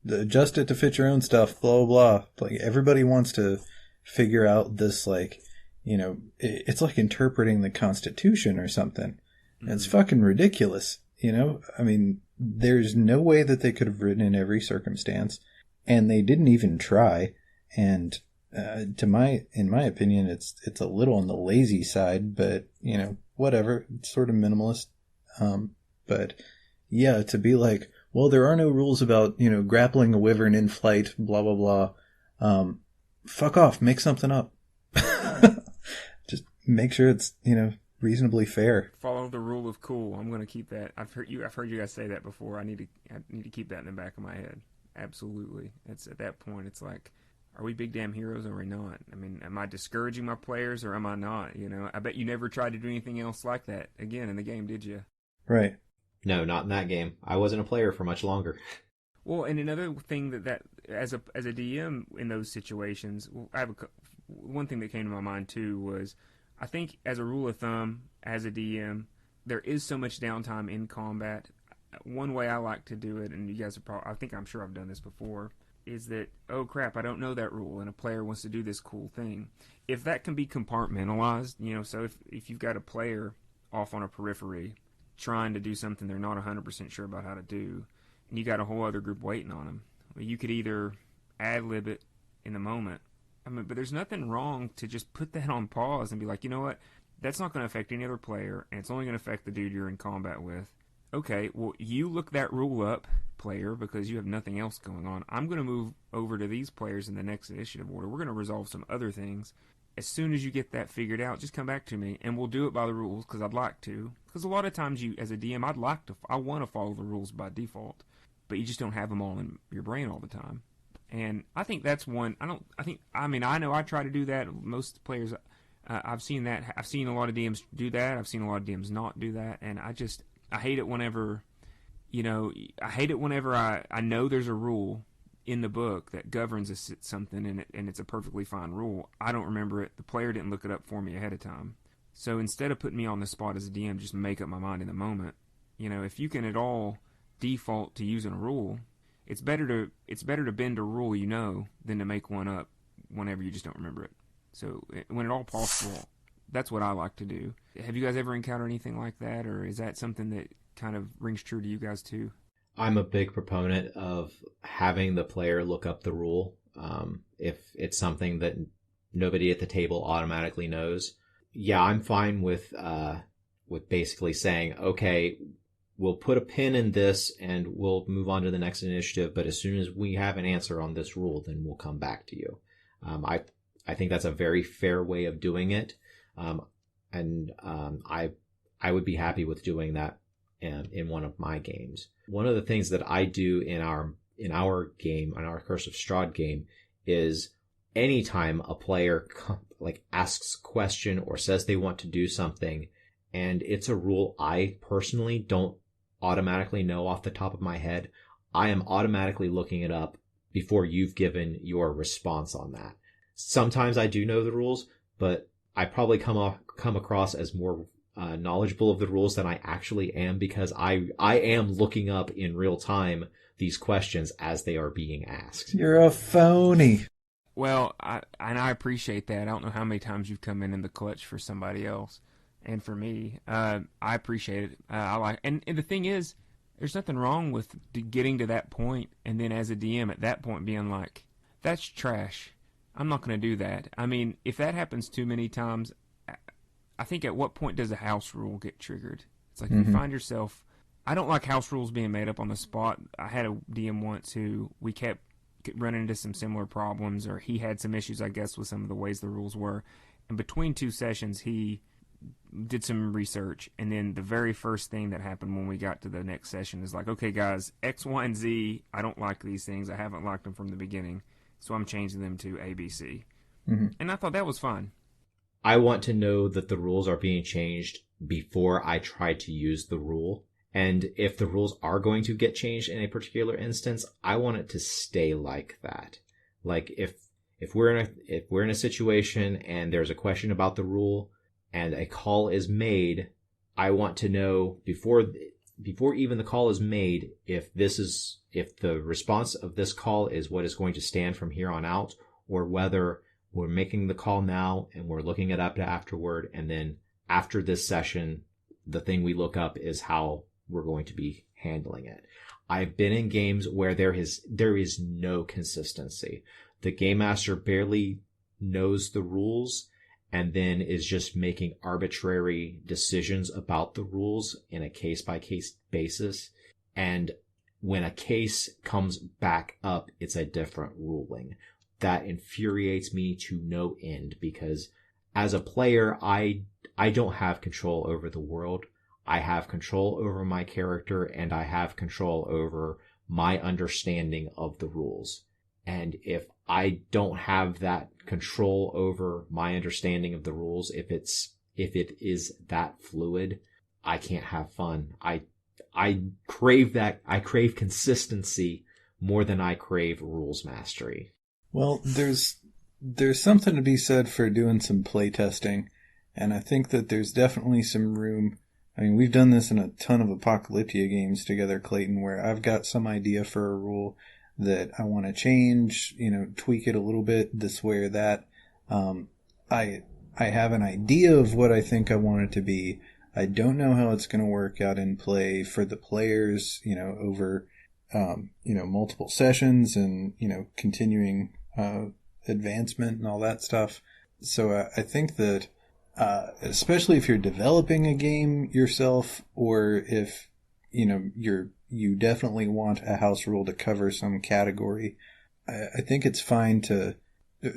adjust it to fit your own stuff, blah, blah, blah. Like, everybody wants to figure out this, like, you know, it's like interpreting the Constitution or something. Mm-hmm. It's fucking ridiculous, you know? I mean, there's no way that they could have written in every circumstance, and they didn't even try. And in my opinion, it's a little on the lazy side, but, you know, whatever. It's sort of minimalist. But yeah, to be like, well, there are no rules about, you know, grappling a wyvern in flight, blah, blah, blah. Fuck off. Make something up. Just make sure it's, you know, reasonably fair. Follow the rule of cool. I'm going to keep that. I've heard you guys say that before. I need to keep that in the back of my head. Absolutely. It's at that point, it's like, are we big damn heroes or are we not? I mean, am I discouraging my players or am I not? You know, I bet you never tried to do anything else like that again in the game, did you? Right. No, not in that game. I wasn't a player for much longer. Well, and another thing that as a DM in those situations, one thing that came to my mind too was, I think as a rule of thumb, as a DM, there is so much downtime in combat. One way I like to do it, and you guys are probably, I'm sure I've done this before, is that, oh crap, I don't know that rule, and a player wants to do this cool thing. If that can be compartmentalized, you know, so if you've got a player off on a periphery trying to do something they're not 100% sure about how to do, and you got a whole other group waiting on them, well, you could either ad-lib it in the moment. I mean, but there's nothing wrong to just put that on pause and be like, you know what, that's not going to affect any other player, and it's only going to affect the dude you're in combat with. Okay, well, you look that rule up, player, because you have nothing else going on. I'm going to move over to these players in the next initiative order. We're going to resolve some other things. As soon as you get that figured out, just come back to me, and we'll do it by the rules, because I'd like to. Because a lot of times, you, as a DM, I want to follow the rules by default, but you just don't have them all in your brain all the time. And I think that's one. I know I try to do that. Most players, I've seen that. I've seen a lot of DMs do that. I've seen a lot of DMs not do that, and I hate it whenever, you know, I know there's a rule in the book that governs something and it's a perfectly fine rule. I don't remember it. The player didn't look it up for me ahead of time. So instead of putting me on the spot as a DM, just make up my mind in the moment. You know, if you can at all default to using a rule, it's better to bend a rule you know than to make one up whenever you just don't remember it. So when at all possible, that's what I like to do. Have you guys ever encountered anything like that, or is that something that kind of rings true to you guys too? I'm a big proponent of having the player look up the rule. If it's something that nobody at the table automatically knows. Yeah, I'm fine with basically saying, okay, we'll put a pin in this and we'll move on to the next initiative, but as soon as we have an answer on this rule, then we'll come back to you. I think that's a very fair way of doing it. I would be happy with doing that in one of my games. One of the things that I do in our game, in our Curse of Strahd game, is anytime a player asks a question or says they want to do something, and it's a rule I personally don't automatically know off the top of my head, I am automatically looking it up before you've given your response on that. Sometimes I do know the rules, but I probably come across as more knowledgeable of the rules than I actually am, because I am looking up in real time these questions as they are being asked. You're a phony. Well, I appreciate that. I don't know how many times you've come in the clutch for somebody else, and for me, I appreciate it. And the thing is, there's nothing wrong with getting to that point, and then as a DM at that point being like, that's trash. I'm not going to do that. I mean, if that happens too many times, I think at what point does a house rule get triggered? It's like, you find yourself, I don't like house rules being made up on the spot. I had a DM once who we kept running into some similar problems, or he had some issues, I guess, with some of the ways the rules were. And between two sessions, he did some research, and then the very first thing that happened when we got to the next session is like, okay, guys, X, Y, and Z, I don't like these things. I haven't liked them from the beginning, so I'm changing them to A, B, C. And I thought that was fun. I want to know that the rules are being changed before I try to use the rule. And if the rules are going to get changed in a particular instance, I want it to stay like that. Like if if we're in a situation and there's a question about the rule and a call is made, I want to know before even the call is made if the response of this call is what is going to stand from here on out, or whether we're making the call now and we're looking it up afterward, and then after this session, the thing we look up is how we're going to be handling it. I've been in games where there is no consistency. The game master barely knows the rules and then is just making arbitrary decisions about the rules in a case-by-case basis. And when a case comes back up, it's a different ruling. That infuriates me to no end, because as a player, I don't have control over the world. I have control over my character, and I have control over my understanding of the rules. And if I don't have that control over my understanding of the rules, if it is that fluid, I can't have fun. I crave consistency more than I crave rules mastery. Well, there's something to be said for doing some play testing, and I think that there's definitely some room. I mean, we've done this in a ton of Apocalyptia games together, Clayton, where I've got some idea for a rule that I want to change, tweak it a little bit this way or that. I have an idea of what I think I want it to be. I don't know how it's going to work out in play for the players, over, multiple sessions and, continuing advancement and all that stuff. So I think that, especially if you're developing a game yourself, or if, you definitely want a house rule to cover some category, I think it's fine to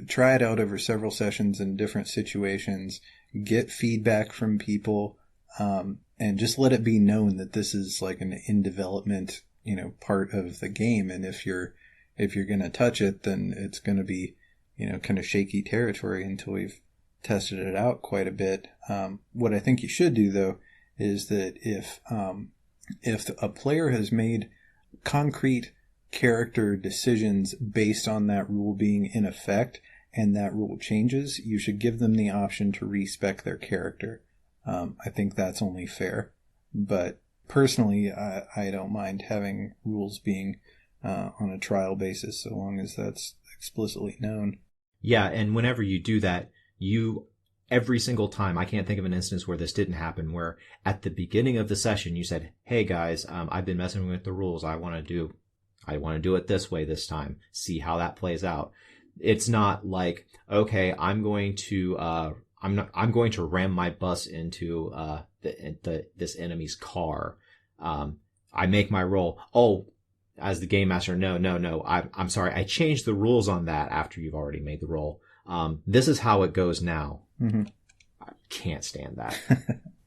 try it out over several sessions in different situations, get feedback from people, and just let it be known that this is like an in development, part of the game. And if you're going to touch it, then it's going to be, kind of shaky territory until we've tested it out quite a bit. What I think you should do, though, is that if a player has made concrete character decisions based on that rule being in effect and that rule changes, you should give them the option to respec their character. I think that's only fair. But personally, I don't mind having rules being on a trial basis, so long as that's explicitly known. Yeah, and whenever you do that, every single time, I can't think of an instance where this didn't happen, where at the beginning of the session you said, "Hey guys, I've been messing with the rules. I want to do it this way this time. See how that plays out." It's not like, okay, I'm going to ram my bus into this enemy's car. I make my roll. Oh, as the game master, no. I'm sorry. I changed the rules on that after you've already made the roll. This is how it goes now. Mm-hmm. I can't stand that.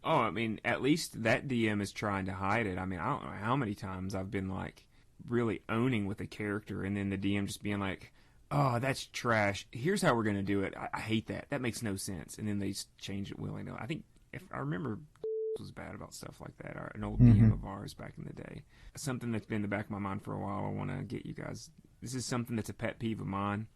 Oh, I mean, at least that DM is trying to hide it. I mean, I don't know how many times I've been like really owning with a character, and then the DM just being like, "Oh, that's trash. Here's how we're going to do it. I hate that. That makes no sense." And then they change it willingly. I think, if I remember, was bad about stuff like that. An old DM of ours back in the day. Something that's been in the back of my mind for a while. I want to get you guys. This is something that's a pet peeve of mine.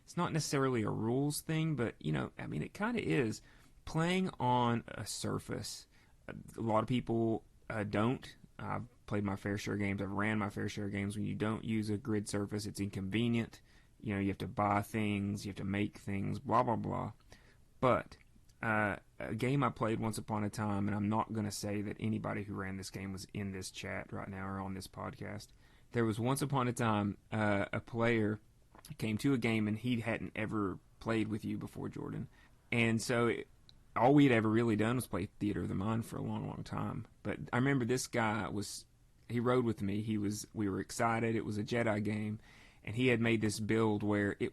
It's not necessarily a rules thing, but, I mean, it kind of is. Playing on a surface. A lot of people don't. I've played my fair share of games. I've ran my fair share of games. When you don't use a grid surface, it's inconvenient. You have to buy things. You have to make things, blah, blah, blah. But a game I played once upon a time, and I'm not going to say that anybody who ran this game was in this chat right now or on this podcast. There was once upon a time a player came to a game, and he hadn't ever played with you before, Jordan. And so all we'd ever really done was play Theater of the Mind for a long, long time. But I remember this guy he rode with me. We were excited. It was a Jedi game, and he had made this build where he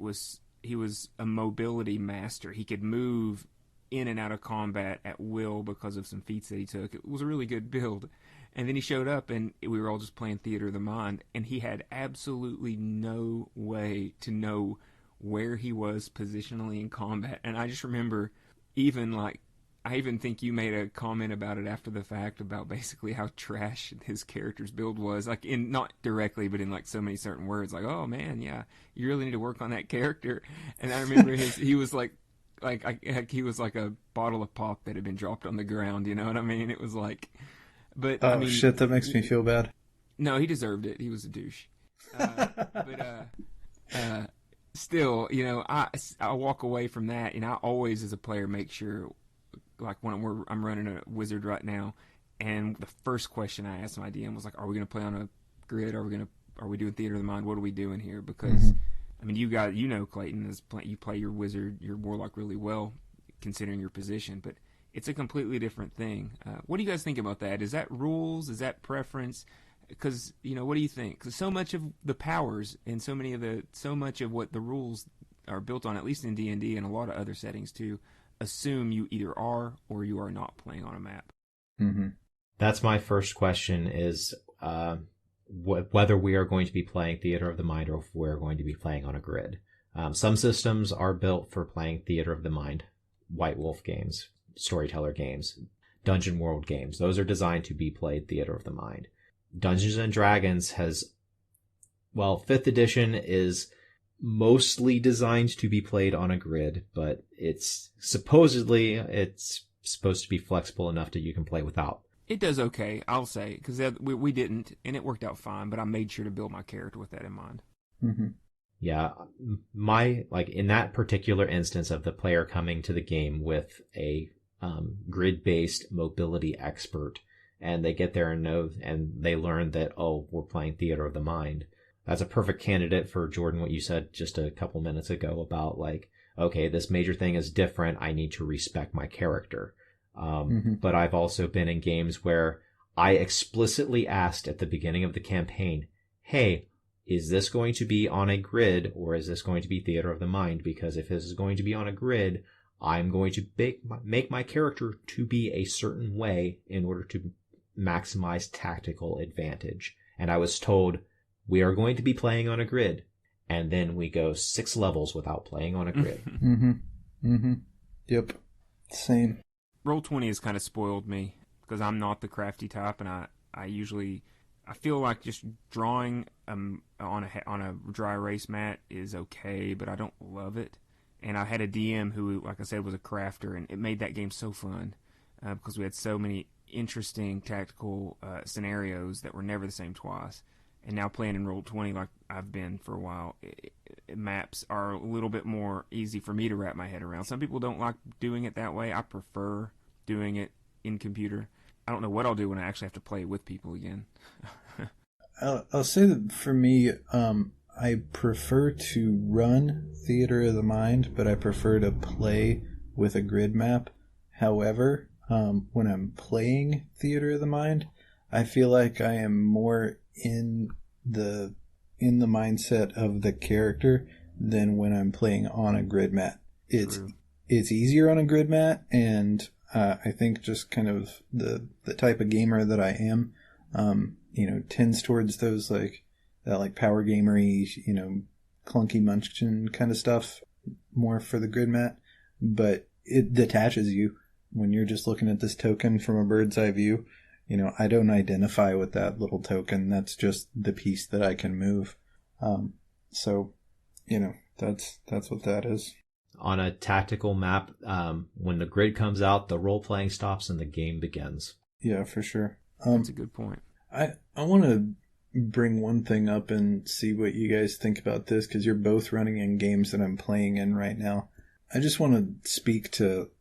was a mobility master. He could move in and out of combat at will because of some feats that he took. It was a really good build. And then he showed up, and we were all just playing Theater of the Mind, and he had absolutely no way to know where he was positionally in combat. And I just remember even like I even think you made a comment about it after the fact about basically how trash his character's build was, like in not directly, but in like so many certain words, like, "Oh man, yeah, you really need to work on that character." And I remember he was he was like a bottle of pop that had been dropped on the ground. You know what I mean? It was like, but I Oh mean, shit, that makes me feel bad. no, he deserved it. He was a douche. Still, you know, I walk away from that, and I always, as a player, make sure, like when I'm running a wizard right now, and the first question I asked my DM was like, "Are we going to play on a grid? Are we doing theater of the mind? What are we doing here?" Because I mean, you know, Clayton, you play your wizard, your warlock really well, considering your position, but it's a completely different thing. What do you guys think about that? Is that rules? Is that preference? Because, you know, what do you think? Because so much of the powers and so much of what the rules are built on, at least in D&D and a lot of other settings too, assume you either are or you are not playing on a map. Mm-hmm. That's my first question is whether we are going to be playing Theater of the Mind or if we're going to be playing on a grid. Some systems are built for playing Theater of the Mind, White Wolf games, Storyteller games, Dungeon World games. Those are designed to be played Theater of the Mind. Dungeons and Dragons has, well, 5th edition is mostly designed to be played on a grid, but it's supposed to be flexible enough that you can play without. It does okay, I'll say, because we didn't, and it worked out fine, but I made sure to build my character with that in mind. Mm-hmm. Yeah, in that particular instance of the player coming to the game with a grid-based mobility expert, and they get there and they learn that, oh, we're playing Theater of the Mind. That's a perfect candidate for, Jordan, what you said just a couple minutes ago about, like, okay, this major thing is different. I need to respect my character. But I've also been in games where I explicitly asked at the beginning of the campaign, hey, is this going to be on a grid or is this going to be Theater of the Mind? Because if this is going to be on a grid, I'm going to make my character to be a certain way in order to maximize tactical advantage. And I was told, we are going to be playing on a grid. And then we go 6 levels without playing on a grid. Yep. Same. Roll20 has kind of spoiled me because I'm not the crafty type, and I feel like just drawing on a dry erase mat is okay, but I don't love it. And I had a DM who, like I said, was a crafter, and it made that game so fun because we had so many interesting tactical scenarios that were never the same twice. And now playing in Roll20 like I've been for a while, maps are a little bit more easy for me to wrap my head around. Some people don't like doing it that way. I prefer doing it in computer. I don't know what I'll do when I actually have to play with people again. I'll say that for me, I prefer to run Theater of the Mind, but I prefer to play with a grid map. However, when I'm playing Theater of the Mind, I feel like I am more in the mindset of the character than when I'm playing on a grid mat. It's easier on a grid mat, and I think just kind of the type of gamer that I am, tends towards those like power gamery, clunky munchkin kind of stuff more for the grid mat. But it detaches you when you're just looking at this token from a bird's eye view. I don't identify with that little token. That's just the piece that I can move. So, that's what that is. On a tactical map, when the grid comes out, the role-playing stops and the game begins. Yeah, for sure. That's a good point. I want to bring one thing up and see what you guys think about this, because you're both running in games that I'm playing in right now. I just want to speak to,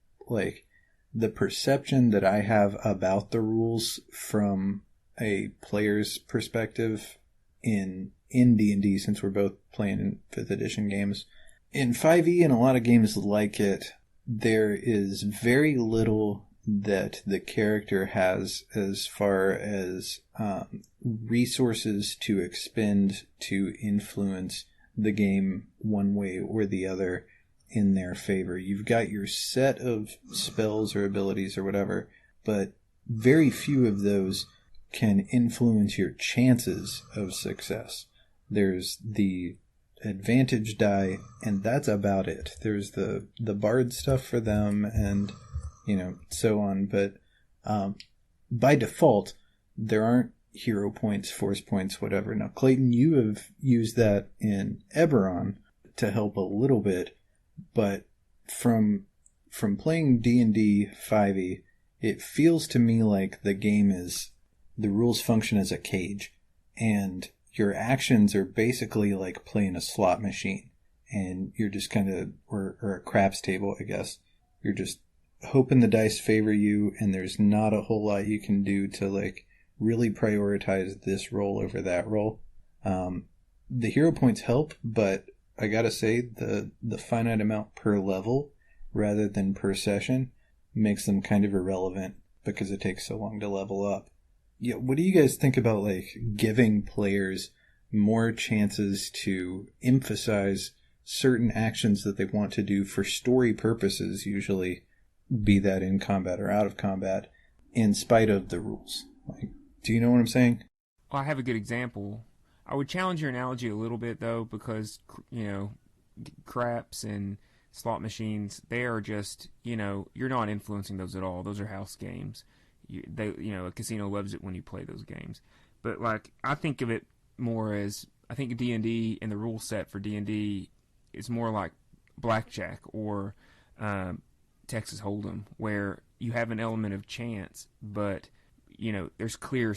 the perception that I have about the rules from a player's perspective in D&D, since we're both playing in 5th edition games. In 5e and a lot of games like it, there is very little that the character has as far as resources to expend to influence the game one way or the other in their favor. You've got your set of spells or abilities or whatever, but very few of those can influence your chances of success. There's the advantage die, and that's about it. There's the bard stuff for them, and so on. But by default, there aren't hero points, force points, whatever. Now, Clayton, you have used that in Eberron to help a little bit, but from playing D&D 5e, it feels to me like the rules function as a cage, and your actions are basically like playing a slot machine, and you're just kind of, or a craps table, I guess. You're just hoping the dice favor you, and there's not a whole lot you can do to like really prioritize this roll over that roll. The hero points help, but I gotta say the finite amount per level rather than per session makes them kind of irrelevant because it takes so long to level up. Yeah, what do you guys think about like giving players more chances to emphasize certain actions that they want to do for story purposes, usually, be that in combat or out of combat, in spite of the rules? Like, do you know what I'm saying? Well, I have a good example. I would challenge your analogy a little bit, though, because, craps and slot machines, they are just, you're not influencing those at all. Those are house games. A casino loves it when you play those games. But, like, I think of it more as, I think D&D and the rule set for D&D is more like blackjack or Texas Hold'em, where you have an element of chance, but there's clear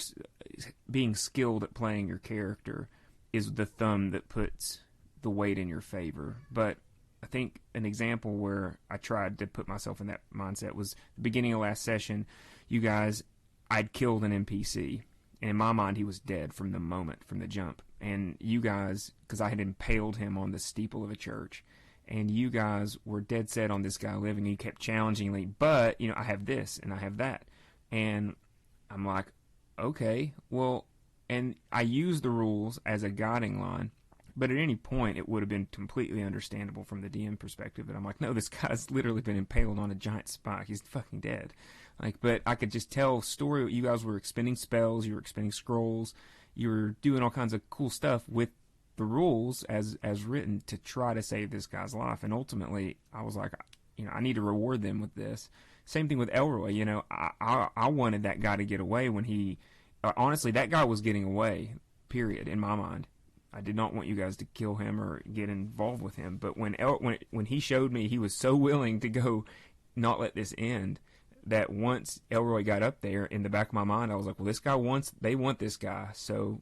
being skilled at playing your character is the thumb that puts the weight in your favor. But I think an example where I tried to put myself in that mindset was the beginning of last session. You guys, I'd killed an NPC, and in my mind he was dead from the jump. And you guys, because I had impaled him on the steeple of a church, and you guys were dead set on this guy living, and you kept challengingly, but I have this and I have that. And I'm like, okay, well, and I use the rules as a guiding line, but at any point it would have been completely understandable from the DM perspective that I'm like, no, this guy's literally been impaled on a giant spike. He's fucking dead. But I could just tell story. You guys were expending spells, you were expending scrolls, you were doing all kinds of cool stuff with the rules as written to try to save this guy's life. And ultimately, I was like, I need to reward them with this. Same thing with Elroy. I wanted that guy to get away when he... honestly, that guy was getting away, period, in my mind. I did not want you guys to kill him or get involved with him. But when he showed me he was so willing to go not let this end, that once Elroy got up there, in the back of my mind, I was like, well, they want this guy. So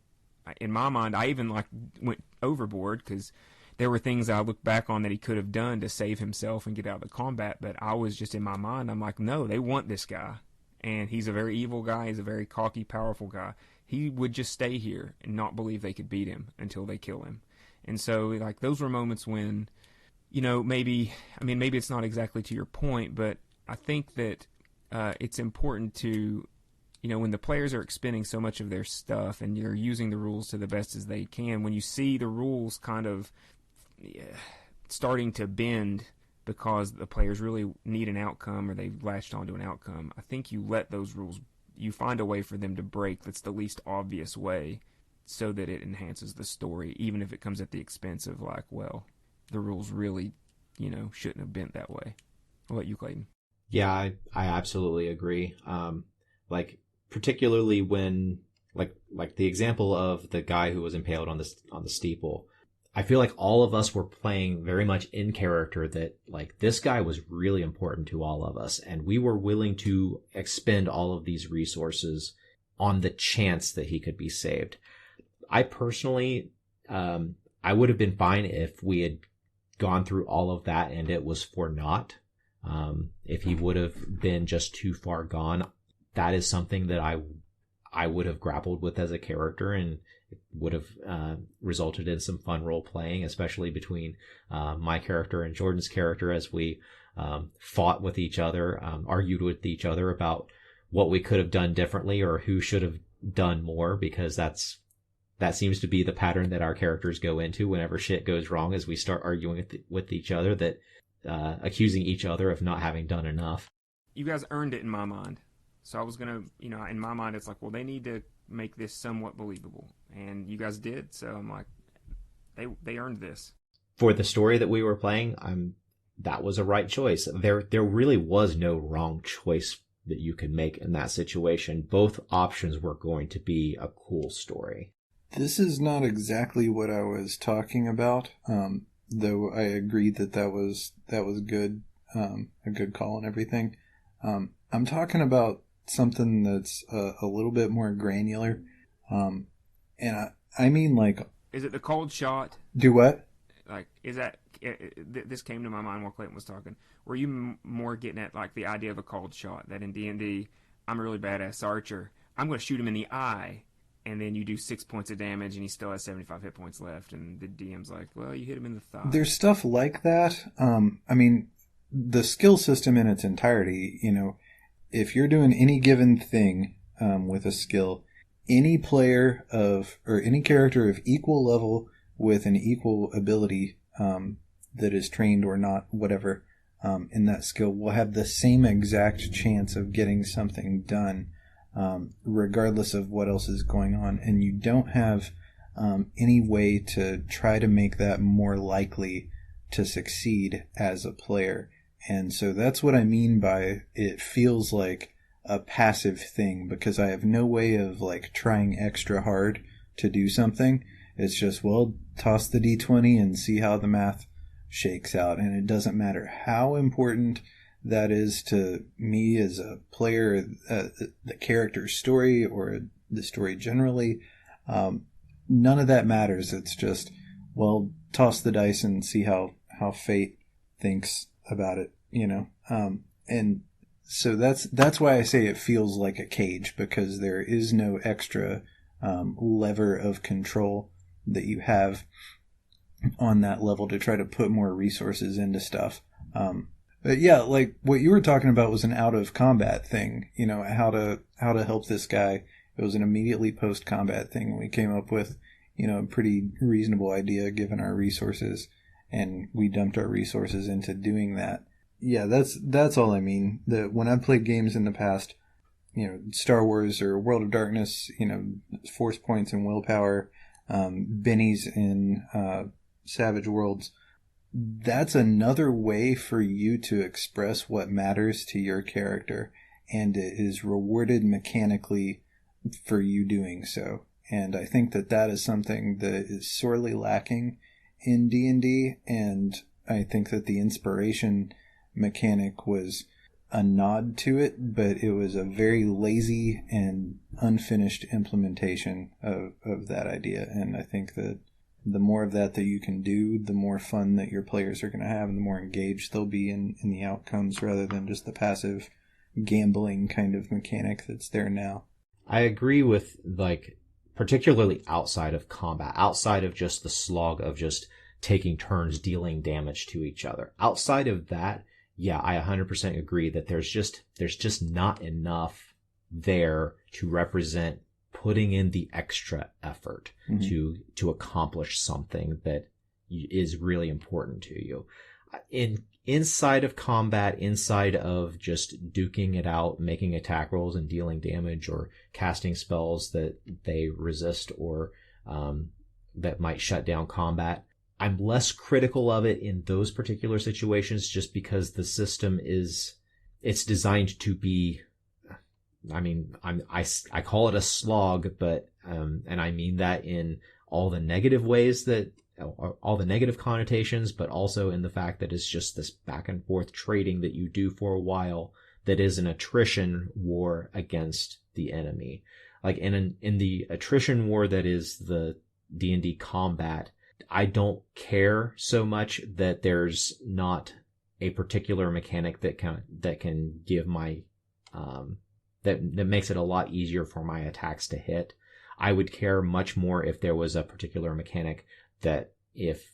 in my mind, I even went overboard because there were things I look back on that he could have done to save himself and get out of the combat, but I was just in my mind, I'm like, no, they want this guy. And he's a very evil guy. He's a very cocky, powerful guy. He would just stay here and not believe they could beat him until they kill him. And so, those were moments when, maybe it's not exactly to your point, but I think that it's important to, when the players are expending so much of their stuff and you're using the rules to the best as they can, when you see the rules kind of starting to bend because the players really need an outcome or they've latched onto an outcome, I think you let those rules, you find a way for them to break that's the least obvious way so that it enhances the story, even if it comes at the expense of the rules really, shouldn't have bent that way. What about you, Clayton? Yeah, I absolutely agree. Particularly when, like the example of the guy who was impaled on the steeple, I feel like all of us were playing very much in character that, this guy was really important to all of us, and we were willing to expend all of these resources on the chance that he could be saved. I personally, I would have been fine if we had gone through all of that and it was for naught. If he would have been just too far gone, that is something that I would have grappled with as a character, and it would have resulted in some fun role playing, especially between my character and Jordan's character as we fought with each other, argued with each other about what we could have done differently or who should have done more, because that seems to be the pattern that our characters go into whenever shit goes wrong, as we start arguing with each other, that accusing each other of not having done enough. You guys earned it in my mind. So I was going to, in my mind, it's like, well, they need to make this somewhat believable. And you guys did. So I'm like, they earned this. For the story that we were playing, that was a right choice. There really was no wrong choice that you could make in that situation. Both options were going to be a cool story. This is not exactly what I was talking about, though I agree that was good, a good call and everything. I'm talking about something that's a little bit more granular, and I mean, like... Is it the cold shot? Do what? Like, is that... This came to my mind while Clayton was talking. Were you more getting at, like, the idea of a cold shot? That in D&D, I'm a really badass archer. I'm going to shoot him in the eye, and then you do 6 points of damage, and he still has 75 hit points left, and the DM's like, well, you hit him in the thigh. There's stuff like that. I mean, the skill system in its entirety, you know, if you're doing any given thing with a skill, any player or any character of equal level with an equal ability that is trained or not, whatever, in that skill will have the same exact chance of getting something done, regardless of what else is going on. And you don't have any way to try to make that more likely to succeed as a player. And so that's what I mean by it feels like a passive thing, because I have no way of like trying extra hard to do something. It's just, well, toss the D20 and see how the math shakes out. And it doesn't matter how important that is to me as a player, the character's story or the story generally. None of that matters. It's just, well, toss the dice and see how fate thinks about it, you know? And so that's why I say it feels like a cage, because there is no extra lever of control that you have on that level to try to put more resources into stuff. But yeah, like what you were talking about was an out of combat thing, you know, how to help this guy. It was an immediately post combat thing. We came up with, you know, a pretty reasonable idea given our resources, and we dumped our resources into doing that. Yeah, that's all I mean. That when I played games in the past, you know, Star Wars or World of Darkness, you know, force points and willpower, bennies in Savage Worlds, that's another way for you to express what matters to your character, and it is rewarded mechanically for you doing so. And I think that is something that is sorely lacking in D&D, and I think that the inspiration mechanic was a nod to it, but it was a very lazy and unfinished implementation of that idea. And I think that the more of that you can do, the more fun that your players are going to have, and the more engaged they'll be in the outcomes, rather than just the passive gambling kind of mechanic that's there now. I agree with, like, particularly outside of combat, outside of just the slog of just taking turns dealing damage to each other. Outside of that, yeah, I 100% agree that there's just not enough there to represent putting in the extra effort to accomplish something that is really important to you. Inside of combat, inside of just duking it out, making attack rolls and dealing damage, or casting spells that they resist or that might shut down combat, I'm less critical of it in those particular situations, just because the system it's designed to be, I mean, I call it a slog, but, and I mean that in all the negative ways all the negative connotations, but also in the fact that it's just this back and forth trading that you do for a while that is an attrition war against the enemy. Like in the attrition war that is the D&D combat, I don't care so much that there's not a particular mechanic that can give my that makes it a lot easier for my attacks to hit. I would care much more if there was a particular mechanic that if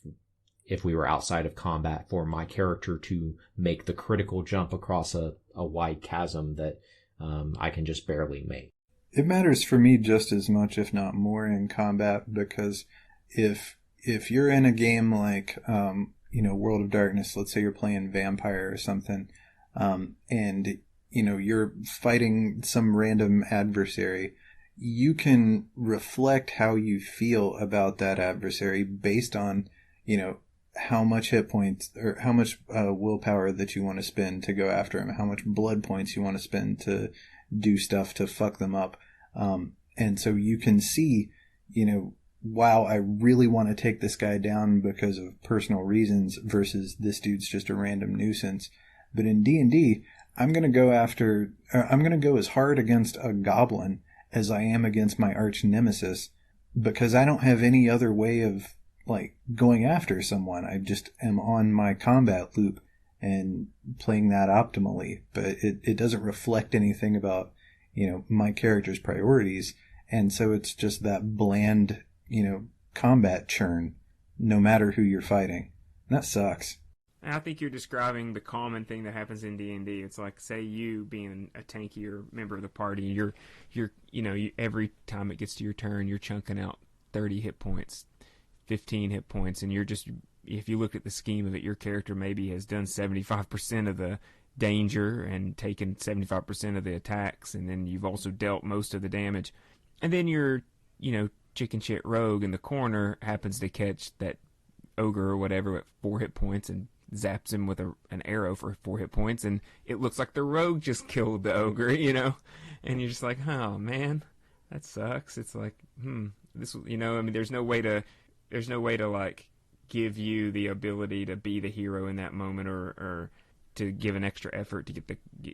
we were outside of combat, for my character to make the critical jump across a wide chasm that I can just barely make. It matters for me just as much, if not more, in combat, because if you're in a game like World of Darkness, let's say you're playing Vampire or something, and you're fighting some random adversary, you can reflect how you feel about that adversary based on how much hit points or how much willpower that you want to spend to go after him, how much blood points you want to spend to do stuff to fuck them up. And so you can see, wow, I really want to take this guy down because of personal reasons versus this dude's just a random nuisance. But in D&D, I'm going to go as hard against a goblin as I am against my arch nemesis, because I don't have any other way of going after someone. I just am on my combat loop and playing that optimally, but it doesn't reflect anything about, my character's priorities. And so it's just that bland, combat churn, no matter who you're fighting. And that sucks. And I think you're describing the common thing that happens in D&D. It's like, say you being a tankier member of the party, and you're every time it gets to your turn, you're chunking out 30 hit points, 15 hit points, and you're just, if you look at the scheme of it, your character maybe has done 75% of the danger and taken 75% of the attacks, and then you've also dealt most of the damage. And then your, chicken shit rogue in the corner happens to catch that ogre or whatever at 4 hit points and zaps him with an arrow for 4 hit points, and it looks like the rogue just killed the ogre, and you're just like, oh man, that sucks. It's like, this, there's no way to like give you the ability to be the hero in that moment, or to give an extra effort to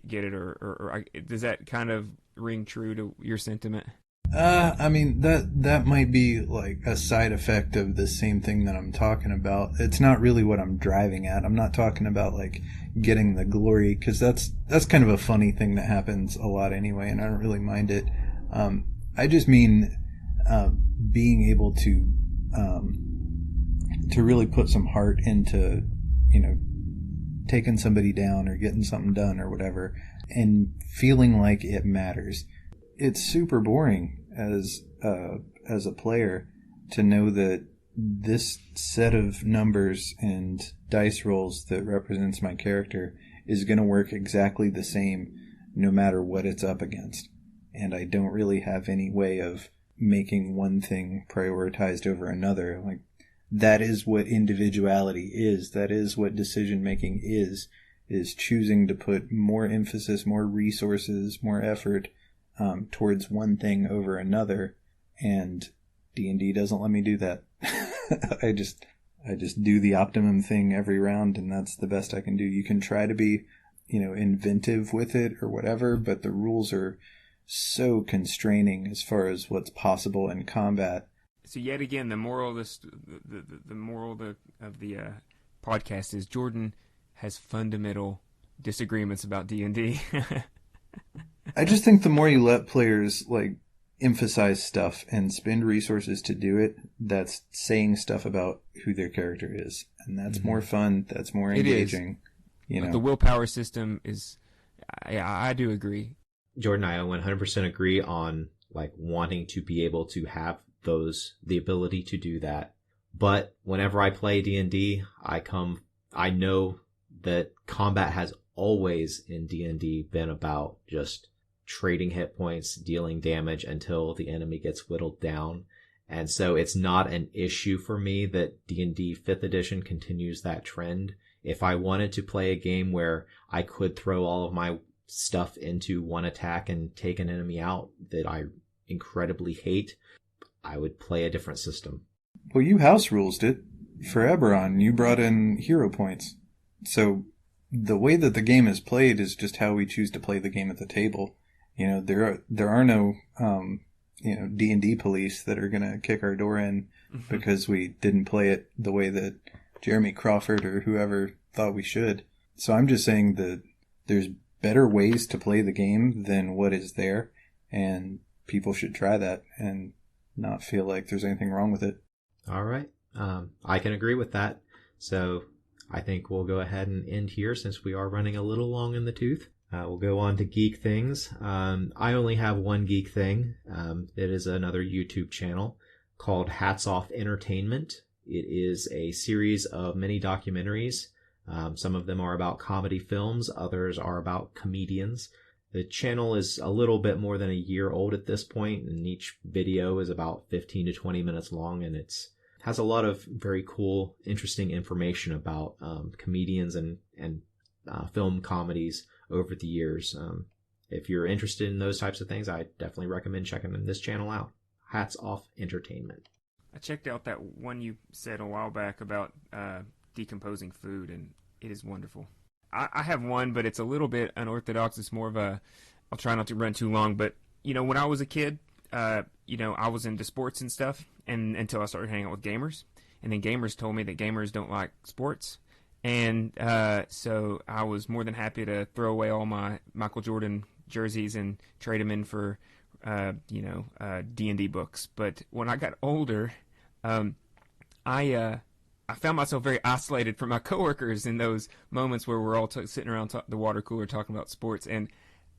get it, or does that kind of ring true to your sentiment? That might be like a side effect of the same thing that I'm talking about. It's not really what I'm driving at. I'm not talking about like getting the glory, because that's kind of a funny thing that happens a lot anyway, and I don't really mind it. I just mean being able to really put some heart into, taking somebody down or getting something done or whatever, and feeling like it matters. It's super boring as a player to know that this set of numbers and dice rolls that represents my character is going to work exactly the same no matter what it's up against. And I don't really have any way of making one thing prioritized over another. Like, that is what individuality is. That is what decision making is choosing to put more emphasis, more resources, more effort towards one thing over another, and D&D doesn't let me do that. I just do the optimum thing every round, and that's the best I can do. You can try to be, inventive with it or whatever, but the rules are so constraining as far as what's possible in combat. So yet again, the moral of this, the moral of the podcast is Jordan has fundamental disagreements about D&D. I just think the more you let players emphasize stuff and spend resources to do it, that's saying stuff about who their character is, and that's more fun. That's more engaging. The willpower system is. I do agree. Jordan, I 100% agree on wanting to be able to have the ability to do that. But whenever I play D&D, I know that combat has always in D&D been about just trading hit points, dealing damage until the enemy gets whittled down. And so it's not an issue for me that D&D 5th edition continues that trend. If I wanted to play a game where I could throw all of my stuff into one attack and take an enemy out that I incredibly hate, I would play a different system. Well, you house rules it. For Eberron, you brought in hero points. So the way that the game is played is just how we choose to play the game at the table. There are no D&D police that are going to kick our door in because we didn't play it the way that Jeremy Crawford or whoever thought we should. So I'm just saying that there's better ways to play the game than what is there, and people should try that and not feel like there's anything wrong with it. All right. I can agree with that. So I think we'll go ahead and end here since we are running a little long in the tooth. We'll go on to geek things. I only have one geek thing. It is another YouTube channel called Hats Off Entertainment. It is a series of mini documentaries. Some of them are about comedy films. Others are about comedians. The channel is a little bit more than a year old at this point, and each video is about 15 to 20 minutes long, and it's has a lot of very cool, interesting information about comedians and film comedies over the years. If you're interested in those types of things, I definitely recommend checking this channel out. Hats Off Entertainment. I checked out that one you said a while back about decomposing food, and it is wonderful. I have one, but it's a little bit unorthodox. It's more of a, I'll try not to run too long, but, when I was a kid, I was into sports and stuff, and until I started hanging out with gamers. And then gamers told me that gamers don't like sports. And so I was more than happy to throw away all my Michael Jordan jerseys and trade them in for, D&D books. But when I got older, I found myself very isolated from my coworkers in those moments where we're all sitting around the water cooler talking about sports. And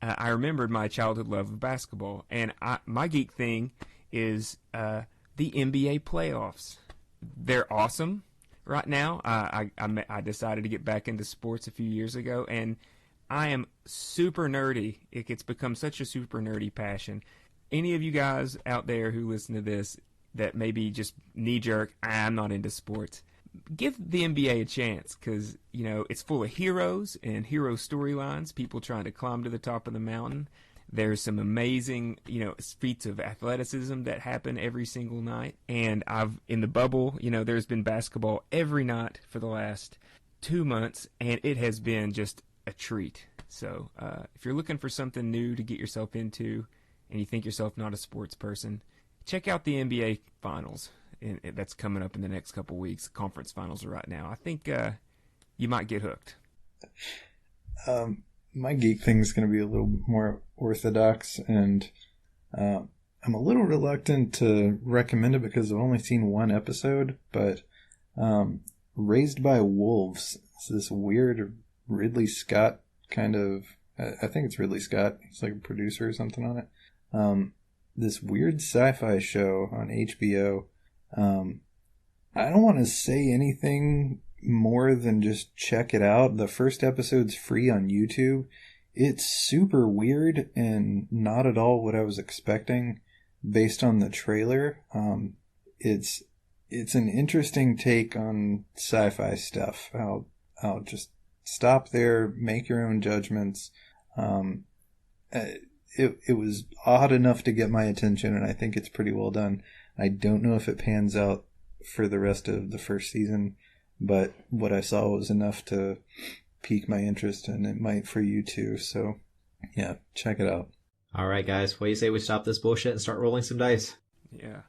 I remembered my childhood love of basketball. And my geek thing is the NBA playoffs. They're awesome right now. I decided to get back into sports a few years ago, and I am super nerdy. It's become such a super nerdy passion. Any of you guys out there who listen to this that maybe just knee-jerk, I'm not into sports, give the NBA a chance, because, it's full of heroes and hero storylines, people trying to climb to the top of the mountain. There's some amazing, feats of athleticism that happen every single night. And in the bubble, there's been basketball every night for the last 2 months, and it has been just a treat. So if you're looking for something new to get yourself into, and you think yourself not a sports person, check out the NBA Finals. And that's coming up in the next couple weeks. Conference Finals are right now. I think you might get hooked. My geek thing is going to be a little more orthodox, and I'm a little reluctant to recommend it because I've only seen one episode, but Raised by Wolves. It's this weird Ridley Scott kind of, I think it's Ridley Scott. He's like a producer or something on it. This weird sci-fi show on HBO. I don't want to say anything more than just check it out. The first episode's free on YouTube. It's super weird and not at all what I was expecting based on the trailer. It's an interesting take on sci-fi stuff. I'll just stop there, make your own judgments. It was odd enough to get my attention, and I think it's pretty well done. I don't know if it pans out for the rest of the first season, but what I saw was enough to pique my interest, and it might for you too. So, yeah, check it out. All right, guys. What do you say we stop this bullshit and start rolling some dice? Yeah.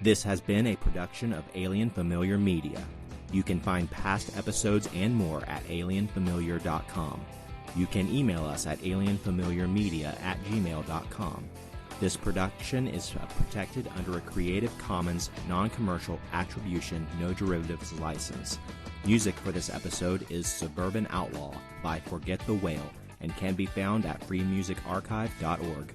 This has been a production of Alien Familiar Media. You can find past episodes and more at alienfamiliar.com. You can email us at alienfamiliarmedia@gmail.com. This production is protected under a Creative Commons non-commercial attribution, no derivatives license. Music for this episode is Suburban Outlaw by Forget the Whale and can be found at freemusicarchive.org.